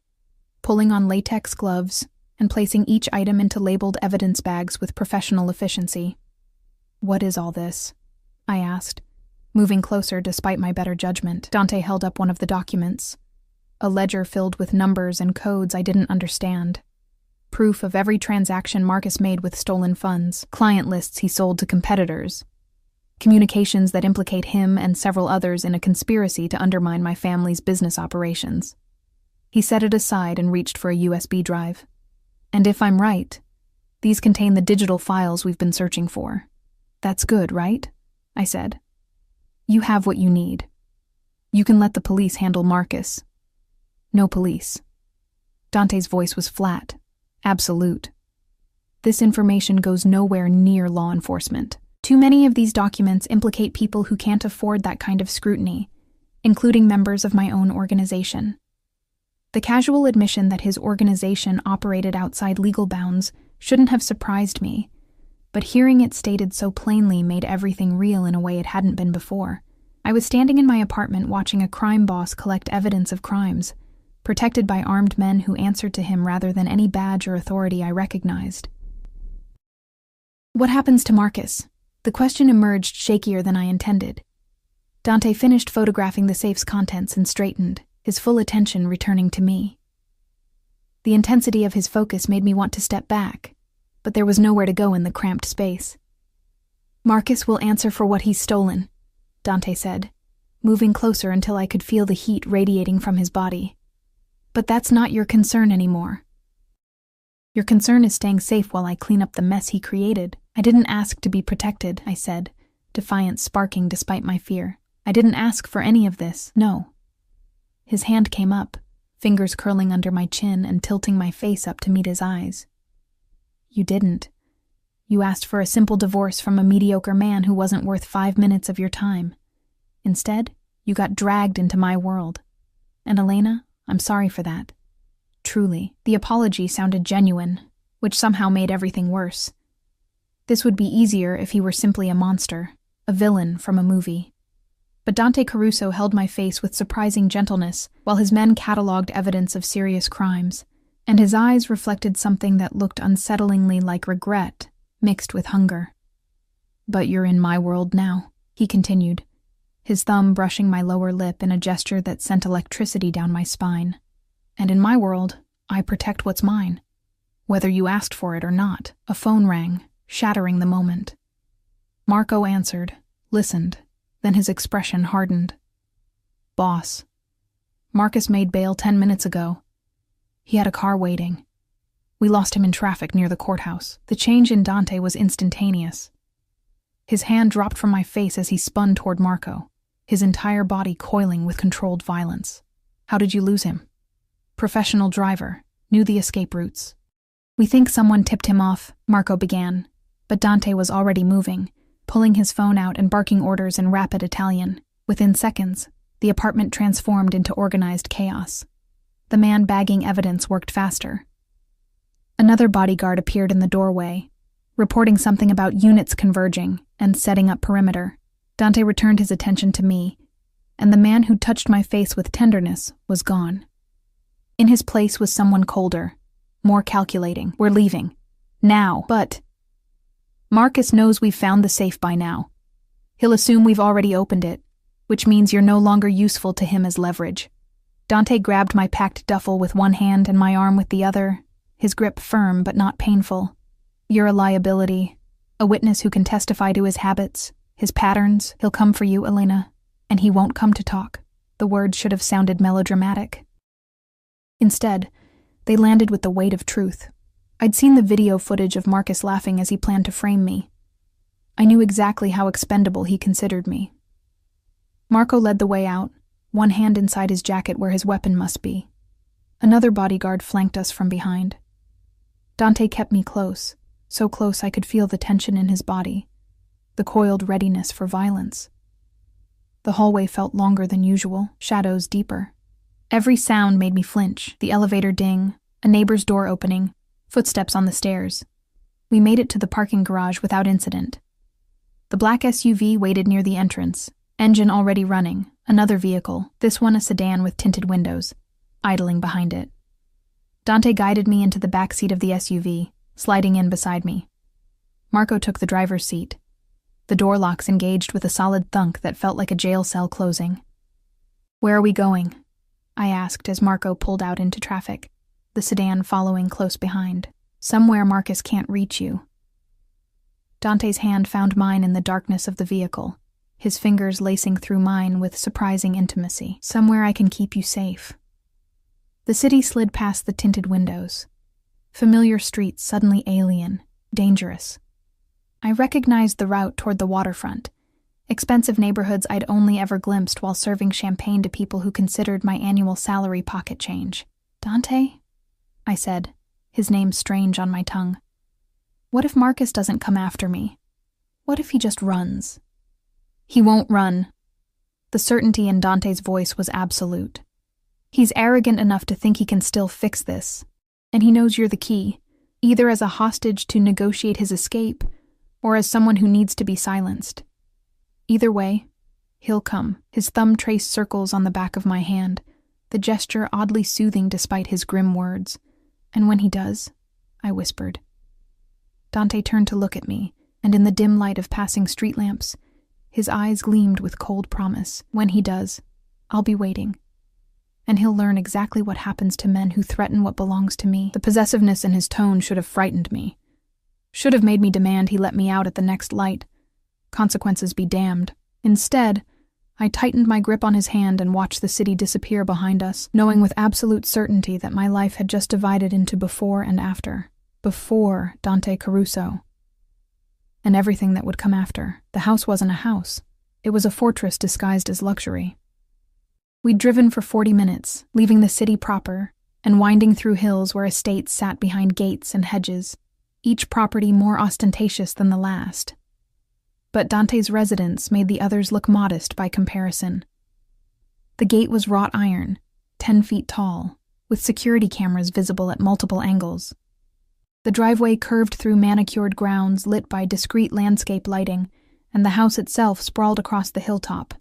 Speaker 1: pulling on latex gloves and placing each item into labeled evidence bags with professional efficiency. "What is all this?" I asked, moving closer despite my better judgment. Dante held up one of the documents, a ledger filled with numbers and codes I didn't understand. Proof of every transaction Marcus made with stolen funds, client lists he sold to competitors, communications that implicate him and several others in a conspiracy to undermine my family's business operations. He set it aside and reached for a USB drive. "And if I'm right, these contain the digital files we've been searching for. That's good, right?" I said. "You have what you need. You can let the police handle Marcus." "No police." Dante's voice was flat, absolute. "This information goes nowhere near law enforcement. Too many of these documents implicate people who can't afford that kind of scrutiny, including members of my own organization." The casual admission that his organization operated outside legal bounds shouldn't have surprised me, but hearing it stated so plainly made everything real in a way it hadn't been before. I was standing in my apartment watching a crime boss collect evidence of crimes, protected by armed men who answered to him rather than any badge or authority I recognized. "What happens to Marcus?" The question emerged shakier than I intended. Dante finished photographing the safe's contents and straightened, his full attention returning to me. The intensity of his focus made me want to step back, but there was nowhere to go in the cramped space. "Marcus will answer for what he's stolen," Dante said, moving closer until I could feel the heat radiating from his body. "But that's not your concern anymore. Your concern is staying safe while I clean up the mess he created." "I didn't ask to be protected," I said, defiance sparking despite my fear. "I didn't ask for any of this, no." His hand came up, fingers curling under my chin and tilting my face up to meet his eyes. "You didn't. You asked for a simple divorce from a mediocre man who wasn't worth 5 minutes of your time. Instead, you got dragged into my world. And Elena, I'm sorry for that. Truly." The apology sounded genuine, which somehow made everything worse. This would be easier if he were simply a monster, a villain from a movie. But Dante Caruso held my face with surprising gentleness while his men catalogued evidence of serious crimes, and his eyes reflected something that looked unsettlingly like regret, mixed with hunger. "But you're in my world now," he continued, his thumb brushing my lower lip in a gesture that sent electricity down my spine. "And in my world, I protect what's mine, whether you asked for it or not." A phone rang, shattering the moment. Marco answered, listened, then his expression hardened. "Boss, Marcus made bail 10 minutes ago. He had a car waiting. We lost him in traffic near the courthouse." The change in Dante was instantaneous. His hand dropped from my face as he spun toward Marco, his entire body coiling with controlled violence. "How did you lose him?" "Professional driver, knew the escape routes." "We think someone tipped him off," Marco began, but Dante was already moving, pulling his phone out and barking orders in rapid Italian. Within seconds, the apartment transformed into organized chaos. The man bagging evidence worked faster. Another bodyguard appeared in the doorway, reporting something about units converging and setting up perimeter. Dante returned his attention to me, and the man who touched my face with tenderness was gone. In his place was someone colder, more calculating. We're leaving. Now. But Marcus knows we've found the safe by now. He'll assume we've already opened it, which means you're no longer useful to him as leverage. Dante grabbed my packed duffel with one hand and my arm with the other, his grip firm but not painful. You're a liability, a witness who can testify to his habits, his patterns. He'll come for you, Elena, and he won't come to talk. The words should have sounded melodramatic. Instead, they landed with the weight of truth. I'd seen the video footage of Marcus laughing as he planned to frame me. I knew exactly how expendable he considered me. Marco led the way out, one hand inside his jacket where his weapon must be. Another bodyguard flanked us from behind. Dante kept me close, so close I could feel the tension in his body, the coiled readiness for violence. The hallway felt longer than usual, shadows deeper. Every sound made me flinch, the elevator ding, a neighbor's door opening, footsteps on the stairs. We made it to the parking garage without incident. The black SUV waited near the entrance, engine already running, another vehicle, this one a sedan with tinted windows, idling behind it. Dante guided me into the back seat of the SUV, sliding in beside me. Marco took the driver's seat. The door locks engaged with a solid thunk that felt like a jail cell closing. "Where are we going?" I asked as Marco pulled out into traffic, the sedan following close behind. "Somewhere Marcus can't reach you." Dante's hand found mine in the darkness of the vehicle, his fingers lacing through mine with surprising intimacy. "Somewhere I can keep you safe." The city slid past the tinted windows. Familiar streets suddenly alien, dangerous. I recognized the route toward the waterfront, expensive neighborhoods I'd only ever glimpsed while serving champagne to people who considered my annual salary pocket change. "Dante?" I said, his name strange on my tongue. "What if Marcus doesn't come after me? What if he just runs?" "He won't run." The certainty in Dante's voice was absolute. "He's arrogant enough to think he can still fix this, and he knows you're the key, either as a hostage to negotiate his escape or as someone who needs to be silenced. Either way, he'll come." His thumb traced circles on the back of my hand, the gesture oddly soothing despite his grim words. "And when he does," I whispered. Dante turned to look at me, and in the dim light of passing street lamps, his eyes gleamed with cold promise. "When he does, I'll be waiting. And he'll learn exactly what happens to men who threaten what belongs to me." The possessiveness in his tone should have frightened me. Should have made me demand he let me out at the next light. Consequences be damned. Instead, I tightened my grip on his hand and watched the city disappear behind us, knowing with absolute certainty that my life had just divided into before and after. Before Dante Caruso. And everything that would come after. The house wasn't a house. It was a fortress disguised as luxury. We'd driven for 40 minutes, leaving the city proper, and winding through hills where estates sat behind gates and hedges, each property more ostentatious than the last. But Dante's residence made the others look modest by comparison. The gate was wrought iron, 10 feet tall, with security cameras visible at multiple angles. The driveway curved through manicured grounds lit by discreet landscape lighting, and the house itself sprawled across the hilltop,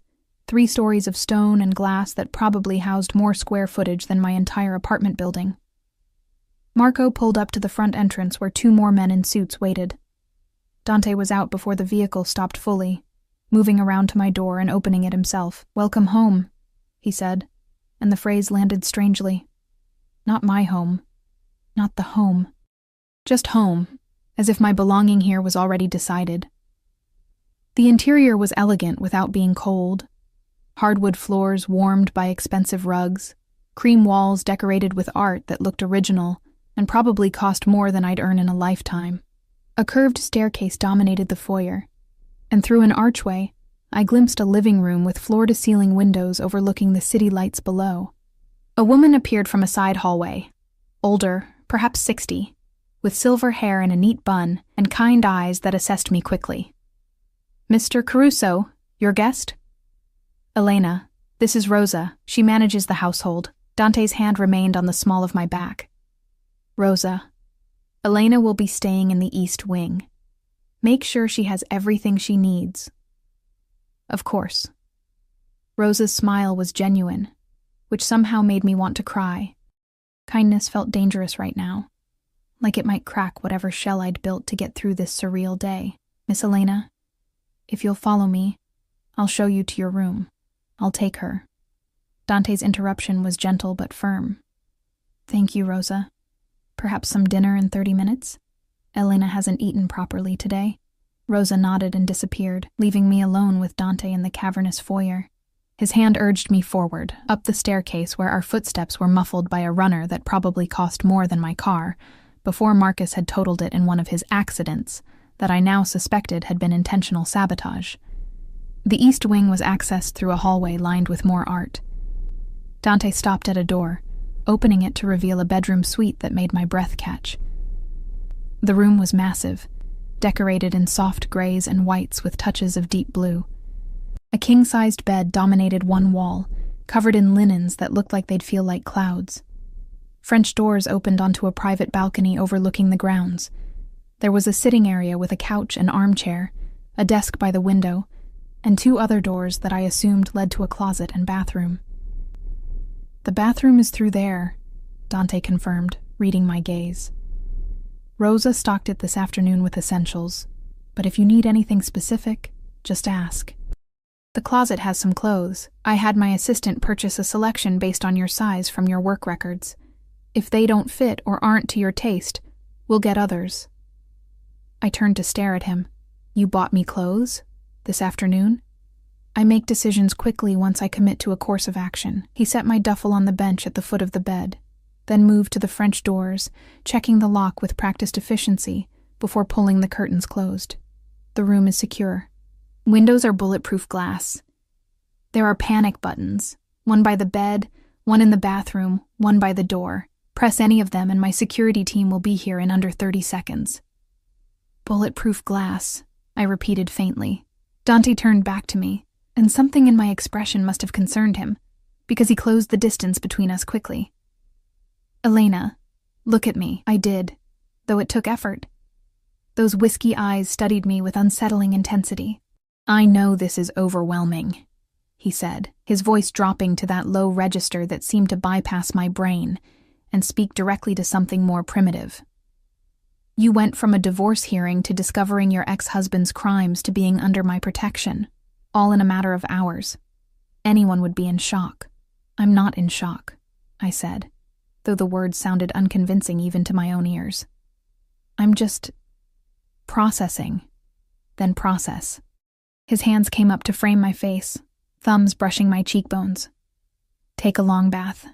Speaker 1: 3 stories of stone and glass that probably housed more square footage than my entire apartment building. Marco pulled up to the front entrance where 2 more men in suits waited. Dante was out before the vehicle stopped fully, moving around to my door and opening it himself. "Welcome home," he said, and the phrase landed strangely. Not my home. Not the home. Just home, as if my belonging here was already decided. The interior was elegant without being cold. Hardwood floors warmed by expensive rugs, cream walls decorated with art that looked original and probably cost more than I'd earn in a lifetime. A curved staircase dominated the foyer, and through an archway, I glimpsed a living room with floor-to-ceiling windows overlooking the city lights below. A woman appeared from a side hallway, older, perhaps 60, with silver hair in a neat bun and kind eyes that assessed me quickly. "Mr. Caruso, your guest?" "Elena, this is Rosa. She manages the household." Dante's hand remained on the small of my back. "Rosa, Elena will be staying in the East Wing. Make sure she has everything she needs." "Of course." Rosa's smile was genuine, which somehow made me want to cry. Kindness felt dangerous right now, like it might crack whatever shell I'd built to get through this surreal day. Miss Elena, if you'll follow me, I'll show you to your room. I'll take her. Dante's interruption was gentle but firm. Thank you, Rosa. Perhaps some dinner in 30 minutes? Elena hasn't eaten properly today. Rosa nodded and disappeared, leaving me alone with Dante in the cavernous foyer. His hand urged me forward, up the staircase where our footsteps were muffled by a runner that probably cost more than my car, before Marcus had totaled it in one of his accidents that I now suspected had been intentional sabotage. The east wing was accessed through a hallway lined with more art. Dante stopped at a door, opening it to reveal a bedroom suite that made my breath catch. The room was massive, decorated in soft grays and whites with touches of deep blue. A king-sized bed dominated one wall, covered in linens that looked like they'd feel like clouds. French doors opened onto a private balcony overlooking the grounds. There was a sitting area with a couch and armchair, a desk by the window, and 2 other doors that I assumed led to a closet and bathroom. The bathroom is through there, Dante confirmed, reading my gaze. Rosa stocked it this afternoon with essentials, but if you need anything specific, just ask. The closet has some clothes. I had my assistant purchase a selection based on your size from your work records. If they don't fit or aren't to your taste, we'll get others. I turned to stare at him. You bought me clothes? This afternoon? I make decisions quickly once I commit to a course of action. He set my duffel on the bench at the foot of the bed, then moved to the French doors, checking the lock with practiced efficiency before pulling the curtains closed. The room is secure. Windows are bulletproof glass. There are panic buttons, one by the bed, one in the bathroom, one by the door. Press any of them and my security team will be here in under 30 seconds. Bulletproof glass, I repeated faintly. Dante turned back to me, and something in my expression must have concerned him, because he closed the distance between us quickly. Elena, look at me. I did, though it took effort. Those whiskey eyes studied me with unsettling intensity. I know this is overwhelming, he said, his voice dropping to that low register that seemed to bypass my brain and speak directly to something more primitive. You went from a divorce hearing to discovering your ex-husband's crimes to being under my protection, all in a matter of hours. Anyone would be in shock. I'm not in shock, I said, though the words sounded unconvincing even to my own ears. I'm just processing, then process. His hands came up to frame my face, thumbs brushing my cheekbones. Take a long bath.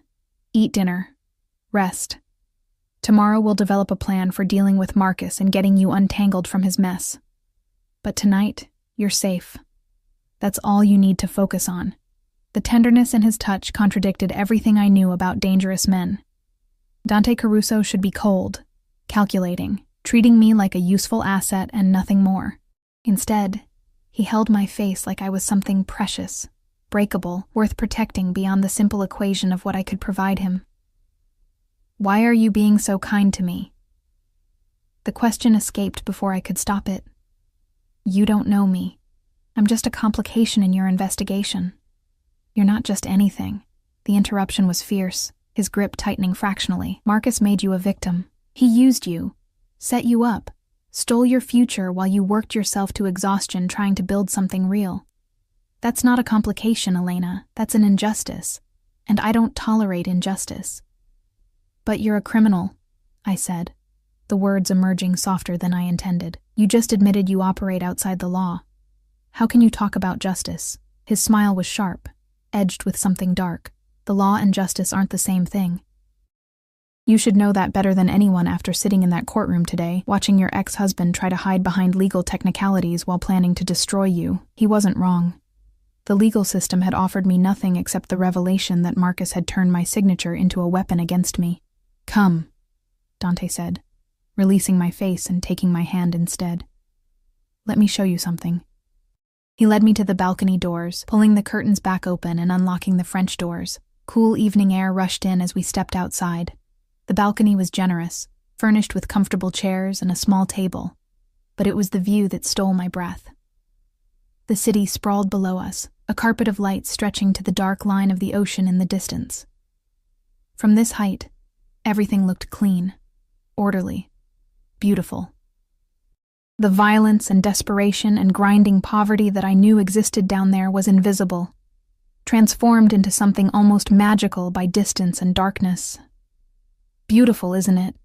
Speaker 1: Eat dinner. Rest. Tomorrow we'll develop a plan for dealing with Marcus and getting you untangled from his mess. But tonight, you're safe. That's all you need to focus on. The tenderness in his touch contradicted everything I knew about dangerous men. Dante Caruso should be cold, calculating, treating me like a useful asset and nothing more. Instead, he held my face like I was something precious, breakable, worth protecting beyond the simple equation of what I could provide him. Why are you being so kind to me? The question escaped before I could stop it. You don't know me. I'm just a complication in your investigation. You're not just anything. The interruption was fierce, his grip tightening fractionally. Marcus made you a victim. He used you, set you up, stole your future while you worked yourself to exhaustion trying to build something real. That's not a complication, Elena. That's an injustice. And I don't tolerate injustice. But you're a criminal, I said, the words emerging softer than I intended. You just admitted you operate outside the law. How can you talk about justice? His smile was sharp, edged with something dark. The law and justice aren't the same thing. You should know that better than anyone after sitting in that courtroom today, watching your ex-husband try to hide behind legal technicalities while planning to destroy you. He wasn't wrong. The legal system had offered me nothing except the revelation that Marcus had turned my signature into a weapon against me. Come, Dante said, releasing my face and taking my hand instead. Let me show you something. He led me to the balcony doors, pulling the curtains back open and unlocking the French doors. Cool evening air rushed in as we stepped outside. The balcony was generous, furnished with comfortable chairs and a small table, but it was the view that stole my breath. The city sprawled below us, a carpet of light stretching to the dark line of the ocean in the distance. From this height, Everything looked clean, orderly, beautiful. The violence and desperation and grinding poverty that I knew existed down there was invisible, transformed into something almost magical by distance and darkness. Beautiful, isn't it?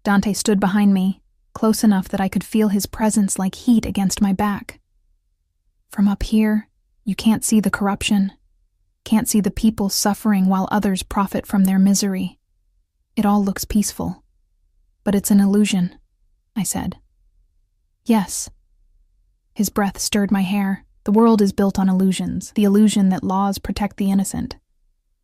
Speaker 1: Dante stood behind me, close enough that I could feel his presence like heat against my back. From up here, you can't see the corruption, can't see the people suffering while others profit from their misery. It all looks peaceful. But it's an illusion, I said. Yes. His breath stirred my hair. The world is built on illusions, the illusion that laws protect the innocent,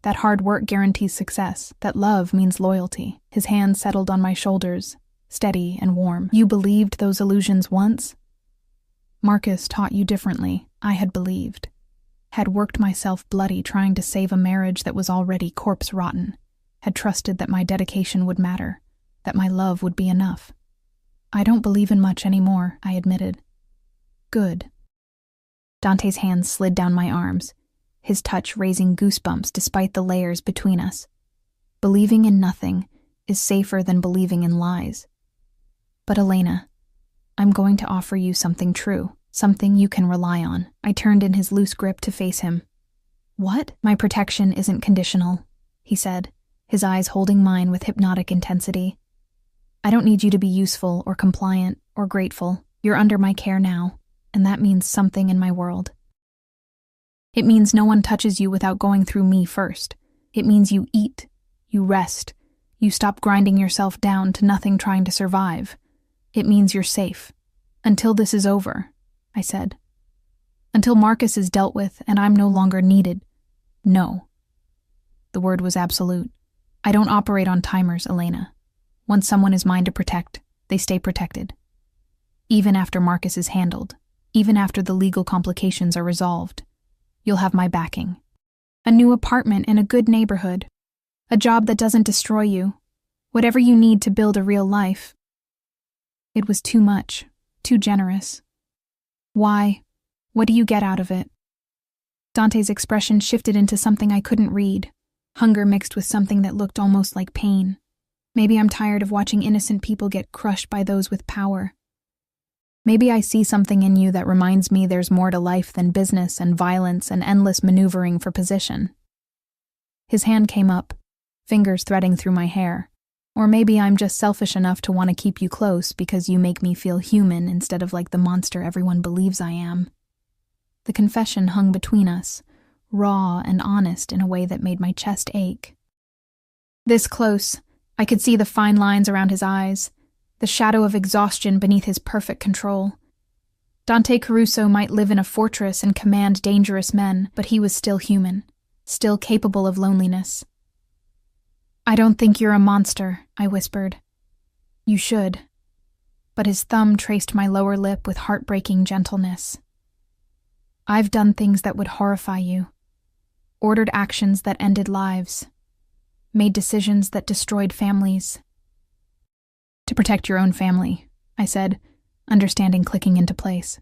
Speaker 1: that hard work guarantees success, that love means loyalty. His hand settled on my shoulders, steady and warm. You believed those illusions once? Marcus taught you differently, I had believed. Had worked myself bloody trying to save a marriage that was already corpse-rotten. Had trusted that my dedication would matter, that my love would be enough. I don't believe in much anymore, I admitted. Good. Dante's hands slid down my arms, his touch raising goosebumps despite the layers between us. Believing in nothing is safer than believing in lies. But Elena, I'm going to offer you something true, something you can rely on. I turned in his loose grip to face him. What? My protection isn't conditional, he said, his eyes holding mine with hypnotic intensity. I don't need you to be useful or compliant or grateful. You're under my care now, and that means something in my world. It means no one touches you without going through me first. It means you eat, you rest, you stop grinding yourself down to nothing trying to survive. It means you're safe. Until this is over, I said. Until Marcus is dealt with and I'm no longer needed. No. The word was absolute. I don't operate on timers, Elena. Once someone is mine to protect, they stay protected. Even after Marcus is handled, even after the legal complications are resolved, you'll have my backing. A new apartment in a good neighborhood. A job that doesn't destroy you. Whatever you need to build a real life. It was too much, too generous. Why? What do you get out of it? Dante's expression shifted into something I couldn't read. Hunger mixed with something that looked almost like pain. Maybe I'm tired of watching innocent people get crushed by those with power. Maybe I see something in you that reminds me there's more to life than business and violence and endless maneuvering for position. His hand came up, fingers threading through my hair. Or maybe I'm just selfish enough to want to keep you close because you make me feel human instead of like the monster everyone believes I am. The confession hung between us, raw and honest in a way that made my chest ache. This close, I could see the fine lines around his eyes, the shadow of exhaustion beneath his perfect control. Dante Caruso might live in a fortress and command dangerous men, but he was still human, still capable of loneliness. I don't think you're a monster, I whispered. You should. But his thumb traced my lower lip with heartbreaking gentleness. I've done things that would horrify you. Ordered actions that ended lives. Made decisions that destroyed families. To protect your own family, I said, understanding clicking into place.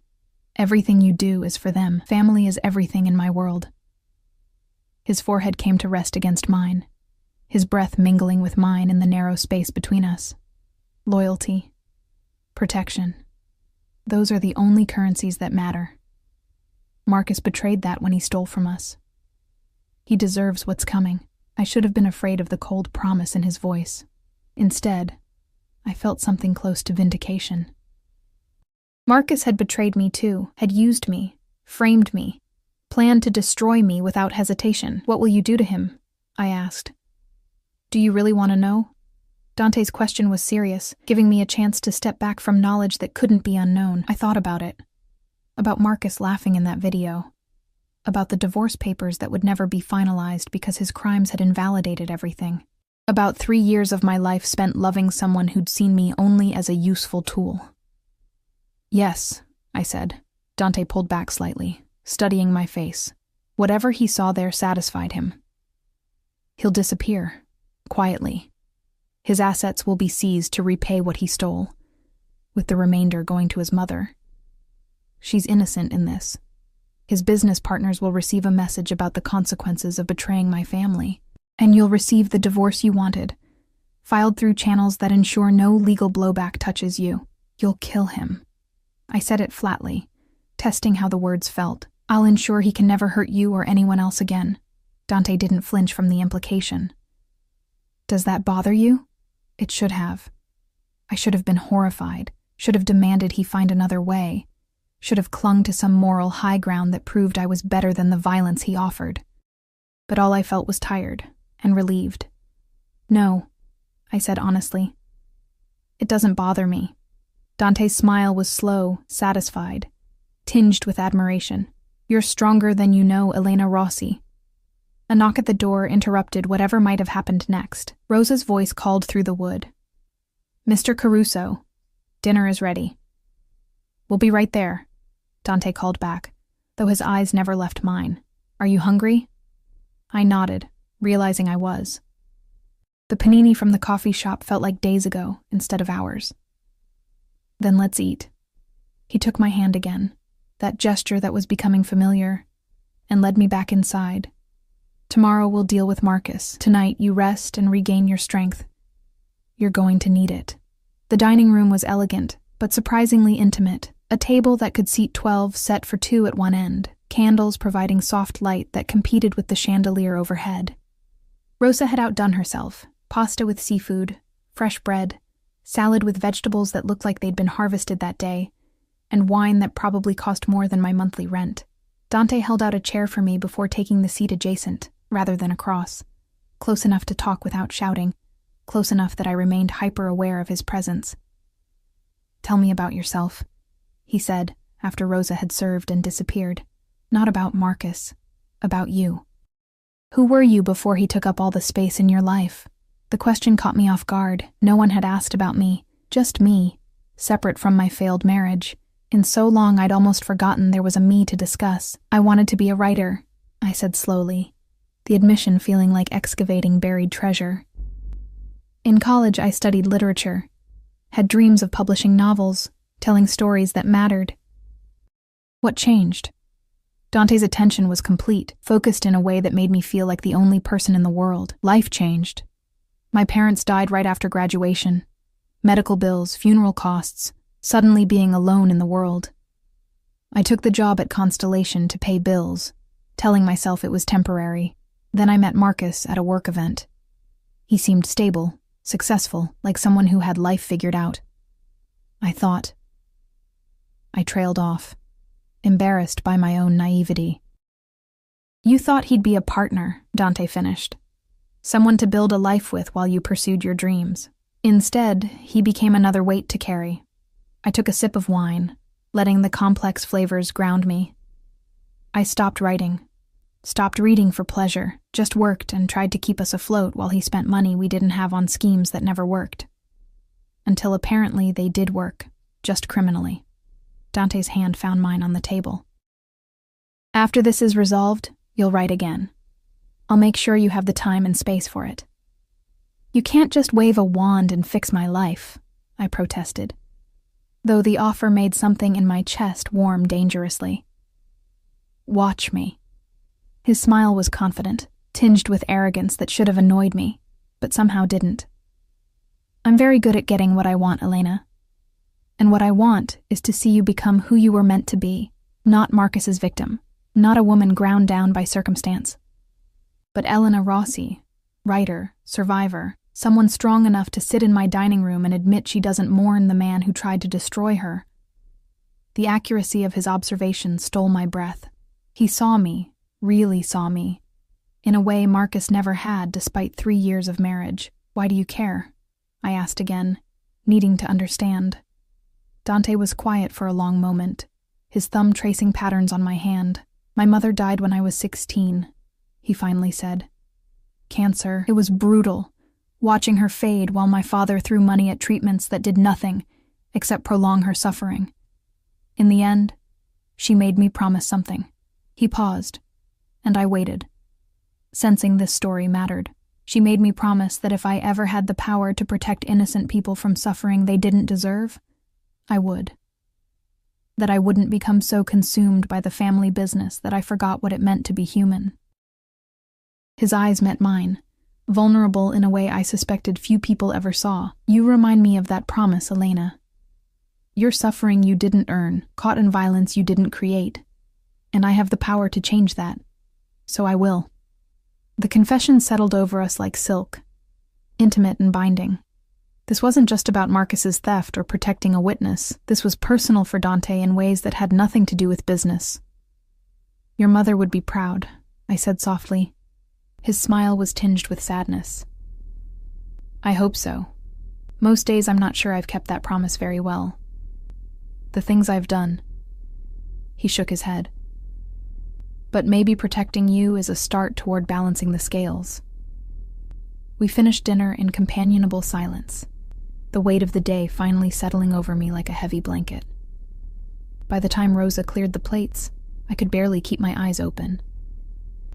Speaker 1: Everything you do is for them. Family is everything in my world. His forehead came to rest against mine, his breath mingling with mine in the narrow space between us. Loyalty. Protection. Those are the only currencies that matter. Marcus betrayed that when he stole from us. He deserves what's coming. I should have been afraid of the cold promise in his voice. Instead, I felt something close to vindication. Marcus had betrayed me too, had used me, framed me, planned to destroy me without hesitation. What will you do to him? I asked. Do you really want to know? Dante's question was serious, giving me a chance to step back from knowledge that couldn't be unknown. I thought about it. About Marcus laughing in that video. About the divorce papers that would never be finalized because his crimes had invalidated everything. About 3 years of my life spent loving someone who'd seen me only as a useful tool. Yes, I said. Dante pulled back slightly, studying my face. Whatever he saw there satisfied him. He'll disappear, quietly. His assets will be seized to repay what he stole, with the remainder going to his mother. She's innocent in this. His business partners will receive a message about the consequences of betraying my family, and you'll receive the divorce you wanted, filed through channels that ensure no legal blowback touches you. You'll kill him. I said it flatly, testing how the words felt. I'll ensure he can never hurt you or anyone else again. Dante didn't flinch from the implication. Does that bother you? It should have. I should have been horrified, should have demanded he find another way, should have clung to some moral high ground that proved I was better than the violence he offered. But all I felt was tired and relieved. No, I said honestly. It doesn't bother me. Dante's smile was slow, satisfied, tinged with admiration. You're stronger than you know, Elena Rossi. A knock at the door interrupted whatever might have happened next. Rosa's voice called through the wood. Mr. Caruso, dinner is ready. We'll be right there, Dante called back, though his eyes never left mine. Are you hungry? I nodded, realizing I was. The panini from the coffee shop felt like days ago instead of hours. Then let's eat. He took my hand again, that gesture that was becoming familiar, and led me back inside. Tomorrow we'll deal with Marcus. Tonight you rest and regain your strength. You're going to need it. The dining room was elegant, but surprisingly intimate. A table that could seat 12 set for 2 at one end, candles providing soft light that competed with the chandelier overhead. Rosa had outdone herself. Pasta with seafood, fresh bread, salad with vegetables that looked like they'd been harvested that day, and wine that probably cost more than my monthly rent. Dante held out a chair for me before taking the seat adjacent, rather than across, close enough to talk without shouting, close enough that I remained hyper-aware of his presence. Tell me about yourself, he said, after Rosa had served and disappeared. Not about Marcus, about you. Who were you before he took up all the space in your life? The question caught me off guard. No one had asked about me, just me, separate from my failed marriage. In so long I'd almost forgotten there was a me to discuss. I wanted to be a writer, I said slowly, the admission feeling like excavating buried treasure. In college I studied literature, had dreams of publishing novels, telling stories that mattered. What changed? Dante's attention was complete, focused in a way that made me feel like the only person in the world. Life changed. My parents died right after graduation. Medical bills, funeral costs, suddenly being alone in the world. I took the job at Constellation to pay bills, telling myself it was temporary. Then I met Marcus at a work event. He seemed stable, successful, like someone who had life figured out. I thought. I trailed off, embarrassed by my own naivety. You thought he'd be a partner, Dante finished. Someone to build a life with while you pursued your dreams. Instead, he became another weight to carry. I took a sip of wine, letting the complex flavors ground me. I stopped writing, stopped reading for pleasure, just worked and tried to keep us afloat while he spent money we didn't have on schemes that never worked. Until apparently they did work, just criminally. Dante's hand found mine on the table. After this is resolved, you'll write again. I'll make sure you have the time and space for it. You can't just wave a wand and fix my life, I protested, though the offer made something in my chest warm dangerously. Watch me. His smile was confident, tinged with arrogance that should have annoyed me, but somehow didn't. I'm very good at getting what I want, Elena. And what I want is to see you become who you were meant to be, not Marcus's victim, not a woman ground down by circumstance. But Elena Rossi, writer, survivor, someone strong enough to sit in my dining room and admit she doesn't mourn the man who tried to destroy her. The accuracy of his observation stole my breath. He saw me, really saw me, in a way Marcus never had despite 3 years of marriage. Why do you care? I asked again, needing to understand. Dante was quiet for a long moment, his thumb tracing patterns on my hand. My mother died when I was 16. He finally said. Cancer. It was brutal, watching her fade while my father threw money at treatments that did nothing except prolong her suffering. In the end, she made me promise something. He paused, and I waited, sensing this story mattered. She made me promise that if I ever had the power to protect innocent people from suffering they didn't deserve, I would. That I wouldn't become so consumed by the family business that I forgot what it meant to be human. His eyes met mine, vulnerable in a way I suspected few people ever saw. You remind me of that promise, Elena. You're suffering you didn't earn, caught in violence you didn't create. And I have the power to change that. So I will. The confession settled over us like silk, intimate and binding. This wasn't just about Marcus's theft or protecting a witness. This was personal for Dante in ways that had nothing to do with business. Your mother would be proud, I said softly. His smile was tinged with sadness. I hope so. Most days I'm not sure I've kept that promise very well. The things I've done. He shook his head. But maybe protecting you is a start toward balancing the scales. We finished dinner in companionable silence, the weight of the day finally settling over me like a heavy blanket. By the time Rosa cleared the plates, I could barely keep my eyes open.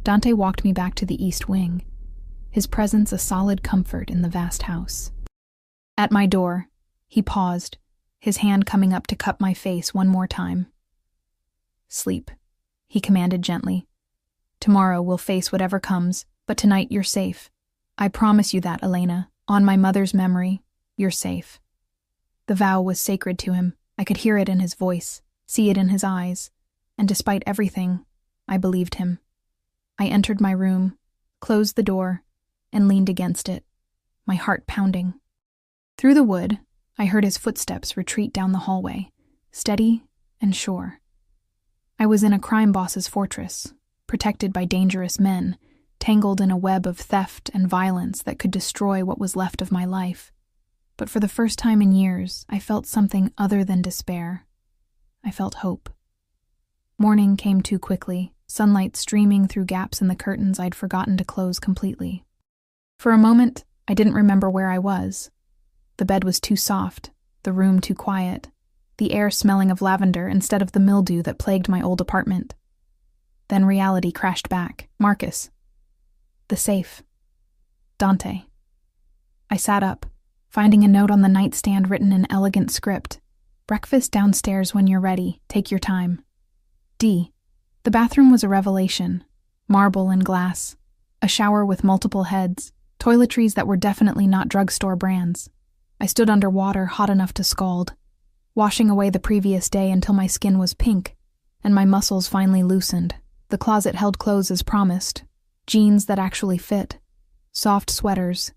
Speaker 1: Dante walked me back to the east wing, his presence a solid comfort in the vast house. At my door, he paused, his hand coming up to cup my face one more time. Sleep, he commanded gently. Tomorrow we'll face whatever comes, but tonight you're safe. I promise you that, Elena. On my mother's memory, you're safe. The vow was sacred to him. I could hear it in his voice, see it in his eyes, and despite everything, I believed him. I entered my room, closed the door, and leaned against it, my heart pounding. Through the wood, I heard his footsteps retreat down the hallway, steady and sure. I was in a crime boss's fortress, protected by dangerous men, tangled in a web of theft and violence that could destroy what was left of my life. But for the first time in years, I felt something other than despair. I felt hope. Morning came too quickly, sunlight streaming through gaps in the curtains I'd forgotten to close completely. For a moment, I didn't remember where I was. The bed was too soft, the room too quiet, the air smelling of lavender instead of the mildew that plagued my old apartment. Then reality crashed back. Marcus. The safe. Dante. I sat up, finding a note on the nightstand written in elegant script. Breakfast downstairs when you're ready. Take your time. D. The bathroom was a revelation. Marble and glass. A shower with multiple heads. Toiletries that were definitely not drugstore brands. I stood under water hot enough to scald, washing away the previous day until my skin was pink, and my muscles finally loosened. The closet held clothes as promised. Jeans that actually fit. Soft sweaters.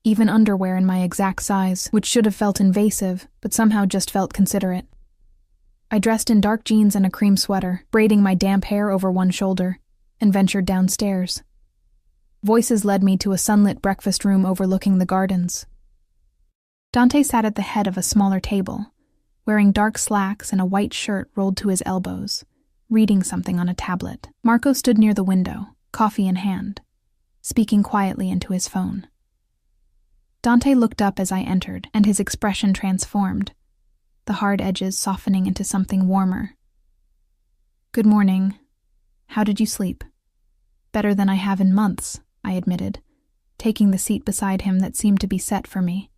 Speaker 1: Even underwear in my exact size, which should have felt invasive, but somehow just felt considerate. I dressed in dark jeans and a cream sweater, braiding my damp hair over one shoulder, and ventured downstairs. Voices led me to a sunlit breakfast room overlooking the gardens. Dante sat at the head of a smaller table, wearing dark slacks and a white shirt rolled to his elbows, reading something on a tablet. Marco stood near the window, coffee in hand, speaking quietly into his phone. Dante looked up as I entered, and his expression transformed, the hard edges softening into something warmer. Good morning. How did you sleep? Better than I have in months, I admitted, taking the seat beside him that seemed to be set for me.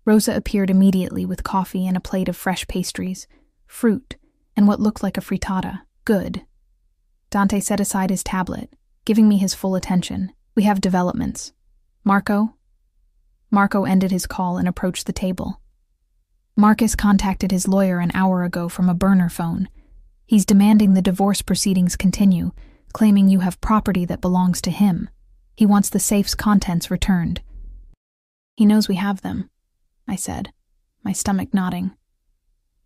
Speaker 1: Rosa appeared immediately with coffee and a plate of fresh pastries, fruit, and what looked like a frittata. Good. Dante set aside his tablet, giving me his full attention. We have developments. Marco? Marco ended his call and approached the table. Marcus contacted his lawyer an hour ago from a burner phone. He's demanding the divorce proceedings continue, claiming you have property that belongs to him. He wants the safe's contents returned. He knows we have them, I said, my stomach nodding.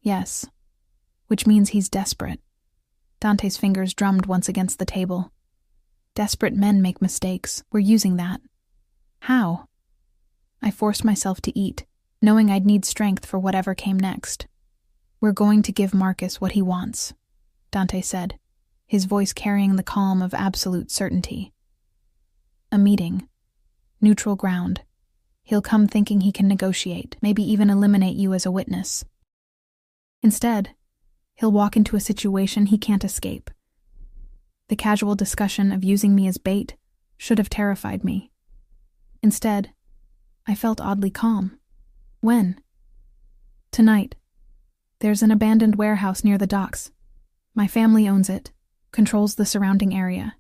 Speaker 1: Yes, which means he's desperate. Dante's fingers drummed once against the table. Desperate men make mistakes. We're using that. How? I forced myself to eat, knowing I'd need strength for whatever came next. We're going to give Marcus what he wants, Dante said, his voice carrying the calm of absolute certainty. A meeting. Neutral ground. He'll come thinking he can negotiate, maybe even eliminate you as a witness. Instead, he'll walk into a situation he can't escape. The casual discussion of using me as bait should have terrified me. Instead, I felt oddly calm. When? Tonight. There's an abandoned warehouse near the docks. My family owns it, controls the surrounding area.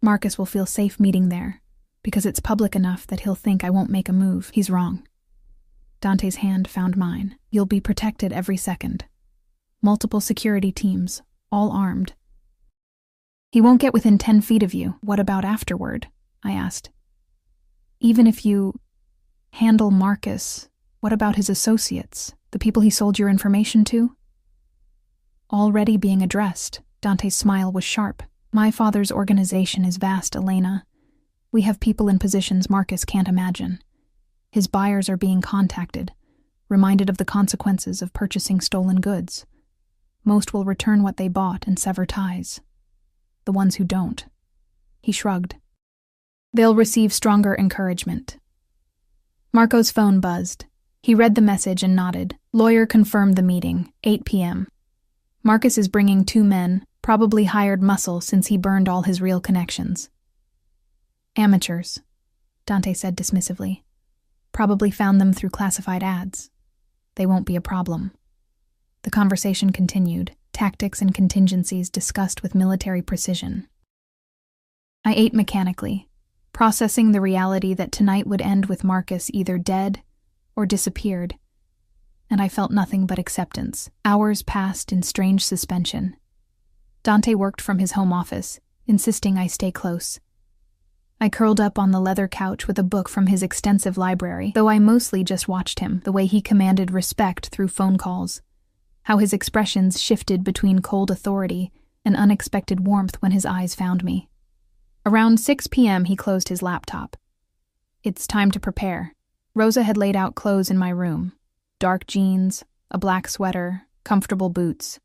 Speaker 1: Marcus will feel safe meeting there, Because it's public enough that he'll think I won't make a move. He's wrong. Dante's hand found mine. You'll be protected every second. Multiple security teams, all armed. He won't get within 10 feet of you. What about afterward? I asked. Even if you handle Marcus, what about his associates, the people he sold your information to? Already being addressed, Dante's smile was sharp. My father's organization is vast, Elena. We have people in positions Marcus can't imagine. His buyers are being contacted, reminded of the consequences of purchasing stolen goods. Most will return what they bought and sever ties. The ones who don't. He shrugged. They'll receive stronger encouragement. Marco's phone buzzed. He read the message and nodded. Lawyer confirmed the meeting, 8 p.m. Marcus is bringing 2 men, probably hired muscle since he burned all his real connections. Amateurs, Dante said dismissively. Probably found them through classified ads. They won't be a problem. The conversation continued, tactics and contingencies discussed with military precision. I ate mechanically, processing the reality that tonight would end with Marcus either dead or disappeared, and I felt nothing but acceptance. Hours passed in strange suspension. Dante worked from his home office, insisting I stay close. I curled up on the leather couch with a book from his extensive library, though I mostly just watched him, the way he commanded respect through phone calls, how his expressions shifted between cold authority and unexpected warmth when his eyes found me. Around 6 p.m. he closed his laptop. It's time to prepare. Rosa had laid out clothes in my room. Dark jeans, a black sweater, comfortable boots.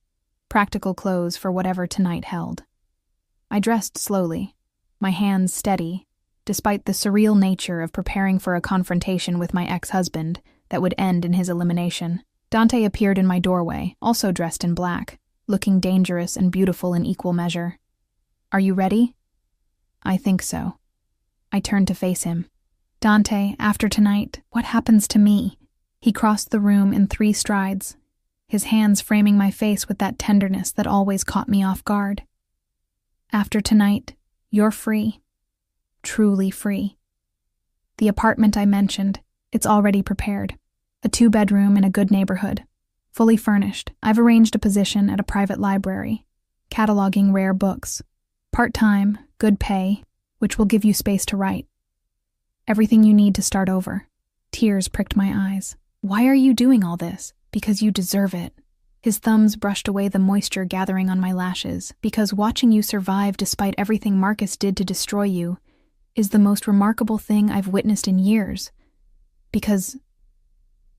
Speaker 1: Practical clothes for whatever tonight held. I dressed slowly, my hands steady, despite the surreal nature of preparing for a confrontation with my ex-husband that would end in his elimination. Dante appeared in my doorway, also dressed in black, looking dangerous and beautiful in equal measure. Are you ready? I think so. I turned to face him. Dante, after tonight, what happens to me? He crossed the room in 3 strides, his hands framing my face with that tenderness that always caught me off guard. After tonight, you're free. Truly free. The apartment I mentioned, it's already prepared. A 2-bedroom in a good neighborhood. Fully furnished. I've arranged a position at a private library, cataloging rare books. Part-time, good pay, which will give you space to write. Everything you need to start over. Tears pricked my eyes. Why are you doing all this? Because you deserve it. His thumbs brushed away the moisture gathering on my lashes, because watching you survive despite everything Marcus did to destroy you is the most remarkable thing I've witnessed in years. Because...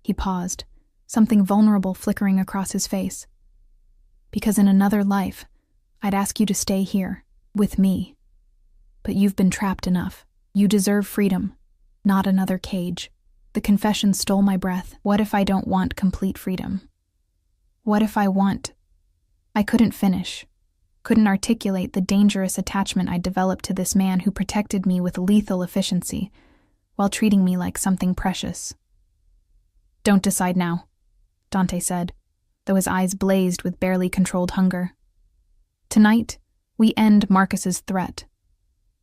Speaker 1: He paused, something vulnerable flickering across his face. Because in another life, I'd ask you to stay here, with me. But you've been trapped enough. You deserve freedom, not another cage. The confession stole my breath. What if I don't want complete freedom? What if I want... I couldn't finish. Couldn't articulate the dangerous attachment I'd developed to this man who protected me with lethal efficiency, while treating me like something precious. Don't decide now, Dante said, though his eyes blazed with barely controlled hunger. Tonight, we end Marcus's threat.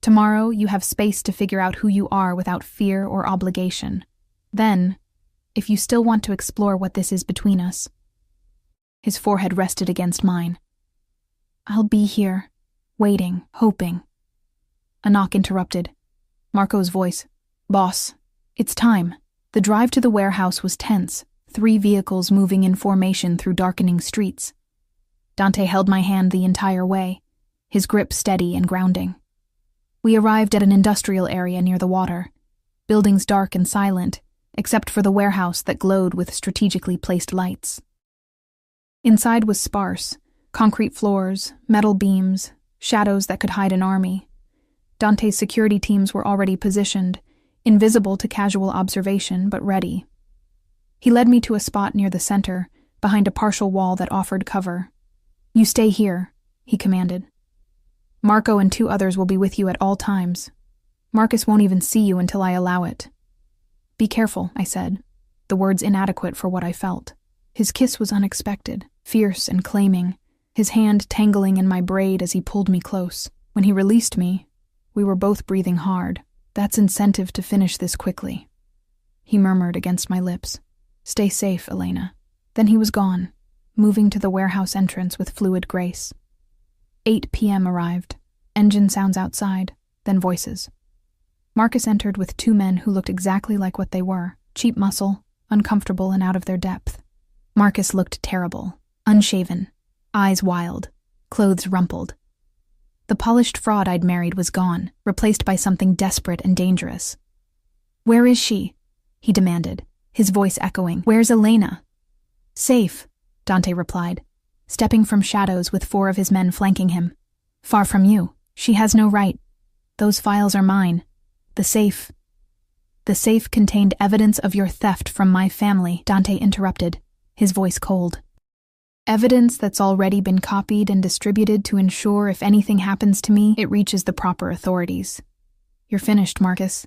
Speaker 1: Tomorrow, you have space to figure out who you are without fear or obligation. Then, if you still want to explore what this is between us... His forehead rested against mine. I'll be here, waiting, hoping. A knock interrupted. Marco's voice. Boss, it's time. The drive to the warehouse was tense, 3 vehicles moving in formation through darkening streets. Dante held my hand the entire way, his grip steady and grounding. We arrived at an industrial area near the water, buildings dark and silent, except for the warehouse that glowed with strategically placed lights. Inside was sparse, concrete floors, metal beams, shadows that could hide an army. Dante's security teams were already positioned, invisible to casual observation, but ready. He led me to a spot near the center, behind a partial wall that offered cover. You stay here, he commanded. Marco and 2 others will be with you at all times. Marcus won't even see you until I allow it. Be careful, I said, the words inadequate for what I felt. His kiss was unexpected, fierce and claiming, his hand tangling in my braid as he pulled me close. When he released me, we were both breathing hard. That's incentive to finish this quickly. He murmured against my lips. Stay safe, Elena. Then he was gone, moving to the warehouse entrance with fluid grace. 8 p.m. arrived. Engine sounds outside, then voices. Marcus entered with 2 men who looked exactly like what they were, cheap muscle, uncomfortable and out of their depth. Marcus looked terrible, unshaven, eyes wild, clothes rumpled. The polished fraud I'd married was gone, replaced by something desperate and dangerous. Where is she? He demanded, his voice echoing. Where's Elena? Safe, Dante replied, stepping from shadows with 4 of his men flanking him. Far from you. She has no right. Those files are mine. The safe contained evidence of your theft from my family, Dante interrupted, his voice cold. Evidence that's already been copied and distributed to ensure if anything happens to me, it reaches the proper authorities. You're finished, Marcus.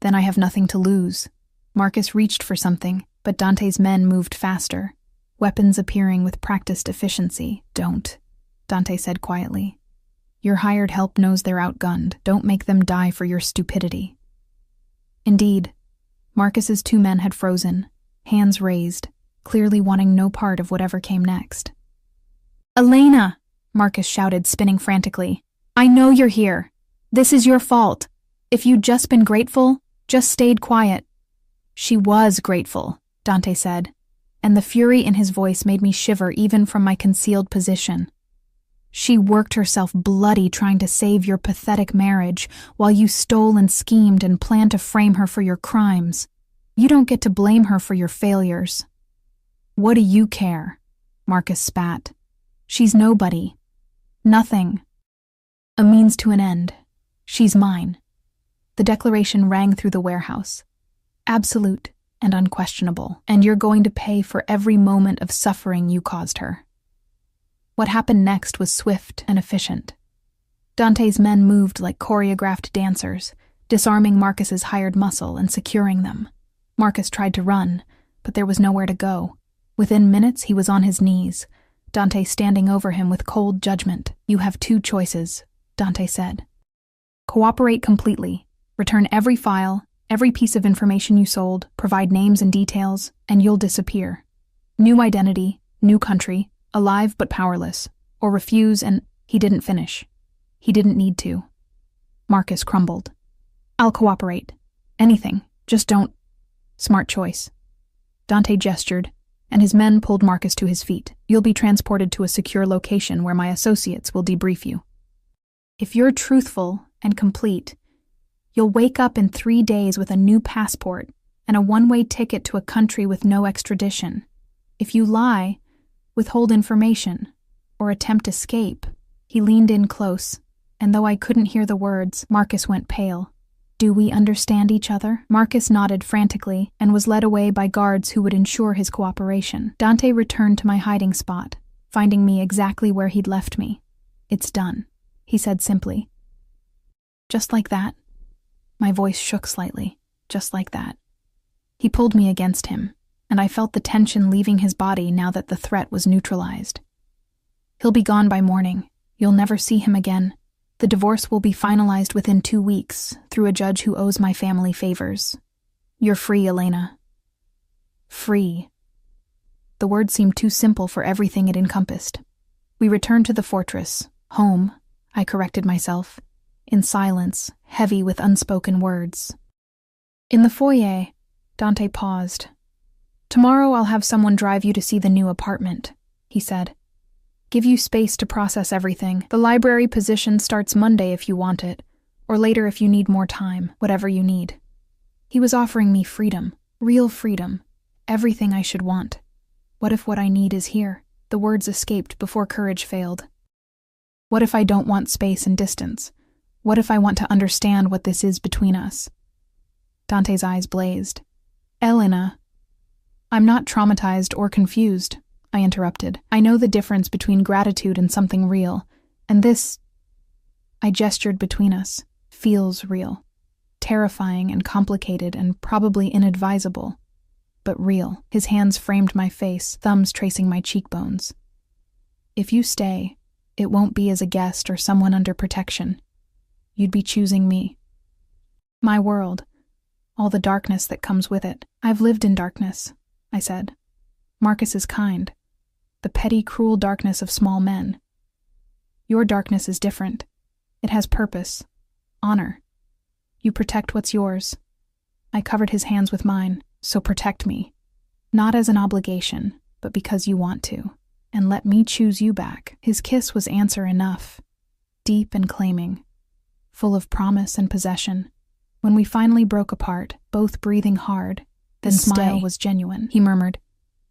Speaker 1: Then I have nothing to lose. Marcus reached for something, but Dante's men moved faster, weapons appearing with practiced efficiency. Don't, Dante said quietly. Your hired help knows they're outgunned. Don't make them die for your stupidity. Indeed, Marcus's 2 men had frozen, hands raised, clearly wanting no part of whatever came next. Elena, Marcus shouted, spinning frantically. I know you're here. This is your fault. If you'd just been grateful, just stayed quiet. She was grateful, Dante said, and the fury in his voice made me shiver even from my concealed position. She worked herself bloody trying to save your pathetic marriage, while you stole and schemed and planned to frame her for your crimes. You don't get to blame her for your failures. What do you care? Marcus spat. She's nobody. Nothing. A means to an end. She's mine. The declaration rang through the warehouse. Absolute and unquestionable, and you're going to pay for every moment of suffering you caused her. What happened next was swift and efficient. Dante's men moved like choreographed dancers, disarming Marcus's hired muscle and securing them. Marcus tried to run, but there was nowhere to go. Within minutes, he was on his knees, Dante standing over him with cold judgment. You have 2 choices, Dante said. Cooperate completely. Return every file, every piece of information you sold, provide names and details, and you'll disappear. New identity, new country, alive but powerless, or refuse and— He didn't finish. He didn't need to. Marcus crumbled. I'll cooperate. Anything. Just don't— Smart choice. Dante gestured, and his men pulled Marcus to his feet. You'll be transported to a secure location where my associates will debrief you. If you're truthful and complete, you'll wake up in 3 days with a new passport and a one-way ticket to a country with no extradition. If you lie, withhold information, or attempt escape— He leaned in close, and though I couldn't hear the words, Marcus went pale. Do we understand each other? Marcus nodded frantically and was led away by guards who would ensure his cooperation. Dante returned to my hiding spot, finding me exactly where he'd left me. It's done, he said simply. Just like that. My voice shook slightly, just like that. He pulled me against him, and I felt the tension leaving his body now that the threat was neutralized. He'll be gone by morning. You'll never see him again. The divorce will be finalized within 2 weeks through a judge who owes my family favors. You're free, Elena. Free. The word seemed too simple for everything it encompassed. We returned to the fortress. Home, I corrected myself, in silence, heavy with unspoken words. In the foyer, Dante paused. Tomorrow I'll have someone drive you to see the new apartment, he said. Give you space to process everything. The library position starts Monday if you want it, or later if you need more time, whatever you need. He was offering me freedom, real freedom, everything I should want. What if what I need is here? The words escaped before courage failed. What if I don't want space and distance? What if I want to understand what this is between us? Dante's eyes blazed. Elena. I'm not traumatized or confused, I interrupted. I know the difference between gratitude and something real, and this— I gestured between us— feels real. Terrifying and complicated and probably inadvisable, but real. His hands framed my face, thumbs tracing my cheekbones. If you stay, it won't be as a guest or someone under protection. You'd be choosing me. My world. All the darkness that comes with it. I've lived in darkness, I said. Marcus is kind. The petty, cruel darkness of small men. Your darkness is different. It has purpose. Honor. You protect what's yours. I covered his hands with mine. So protect me. Not as an obligation, but because you want to. And let me choose you back. His kiss was answer enough. Deep and claiming. Full of promise and possession. When we finally broke apart, both breathing hard, the smile was genuine. He murmured,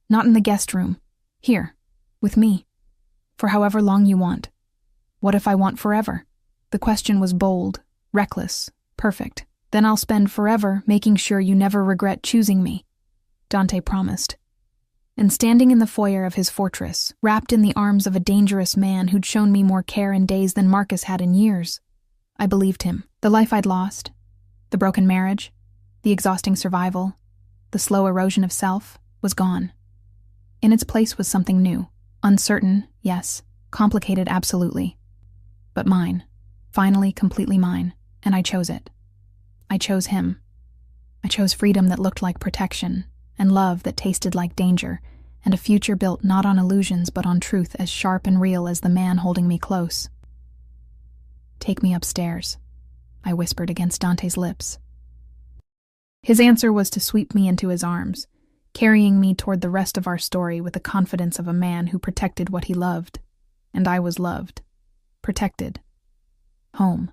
Speaker 1: "Not in the guest room. Here. With me. For however long you want. What if I want forever?" The question was bold, reckless, perfect. "Then I'll spend forever making sure you never regret choosing me," Dante promised. And standing in the foyer of his fortress, wrapped in the arms of a dangerous man who'd shown me more care in days than Marcus had in years, I believed him. The life I'd lost, the broken marriage, the exhausting survival, the slow erosion of self, was gone. In its place was something new. Uncertain, yes. Complicated, absolutely. But mine. Finally, completely mine. And I chose it. I chose him. I chose freedom that looked like protection, and love that tasted like danger, and a future built not on illusions but on truth as sharp and real as the man holding me close. "Take me upstairs," I whispered against Dante's lips. His answer was to sweep me into his arms, carrying me toward the rest of our story with the confidence of a man who protected what he loved. And I was loved. Protected. Home.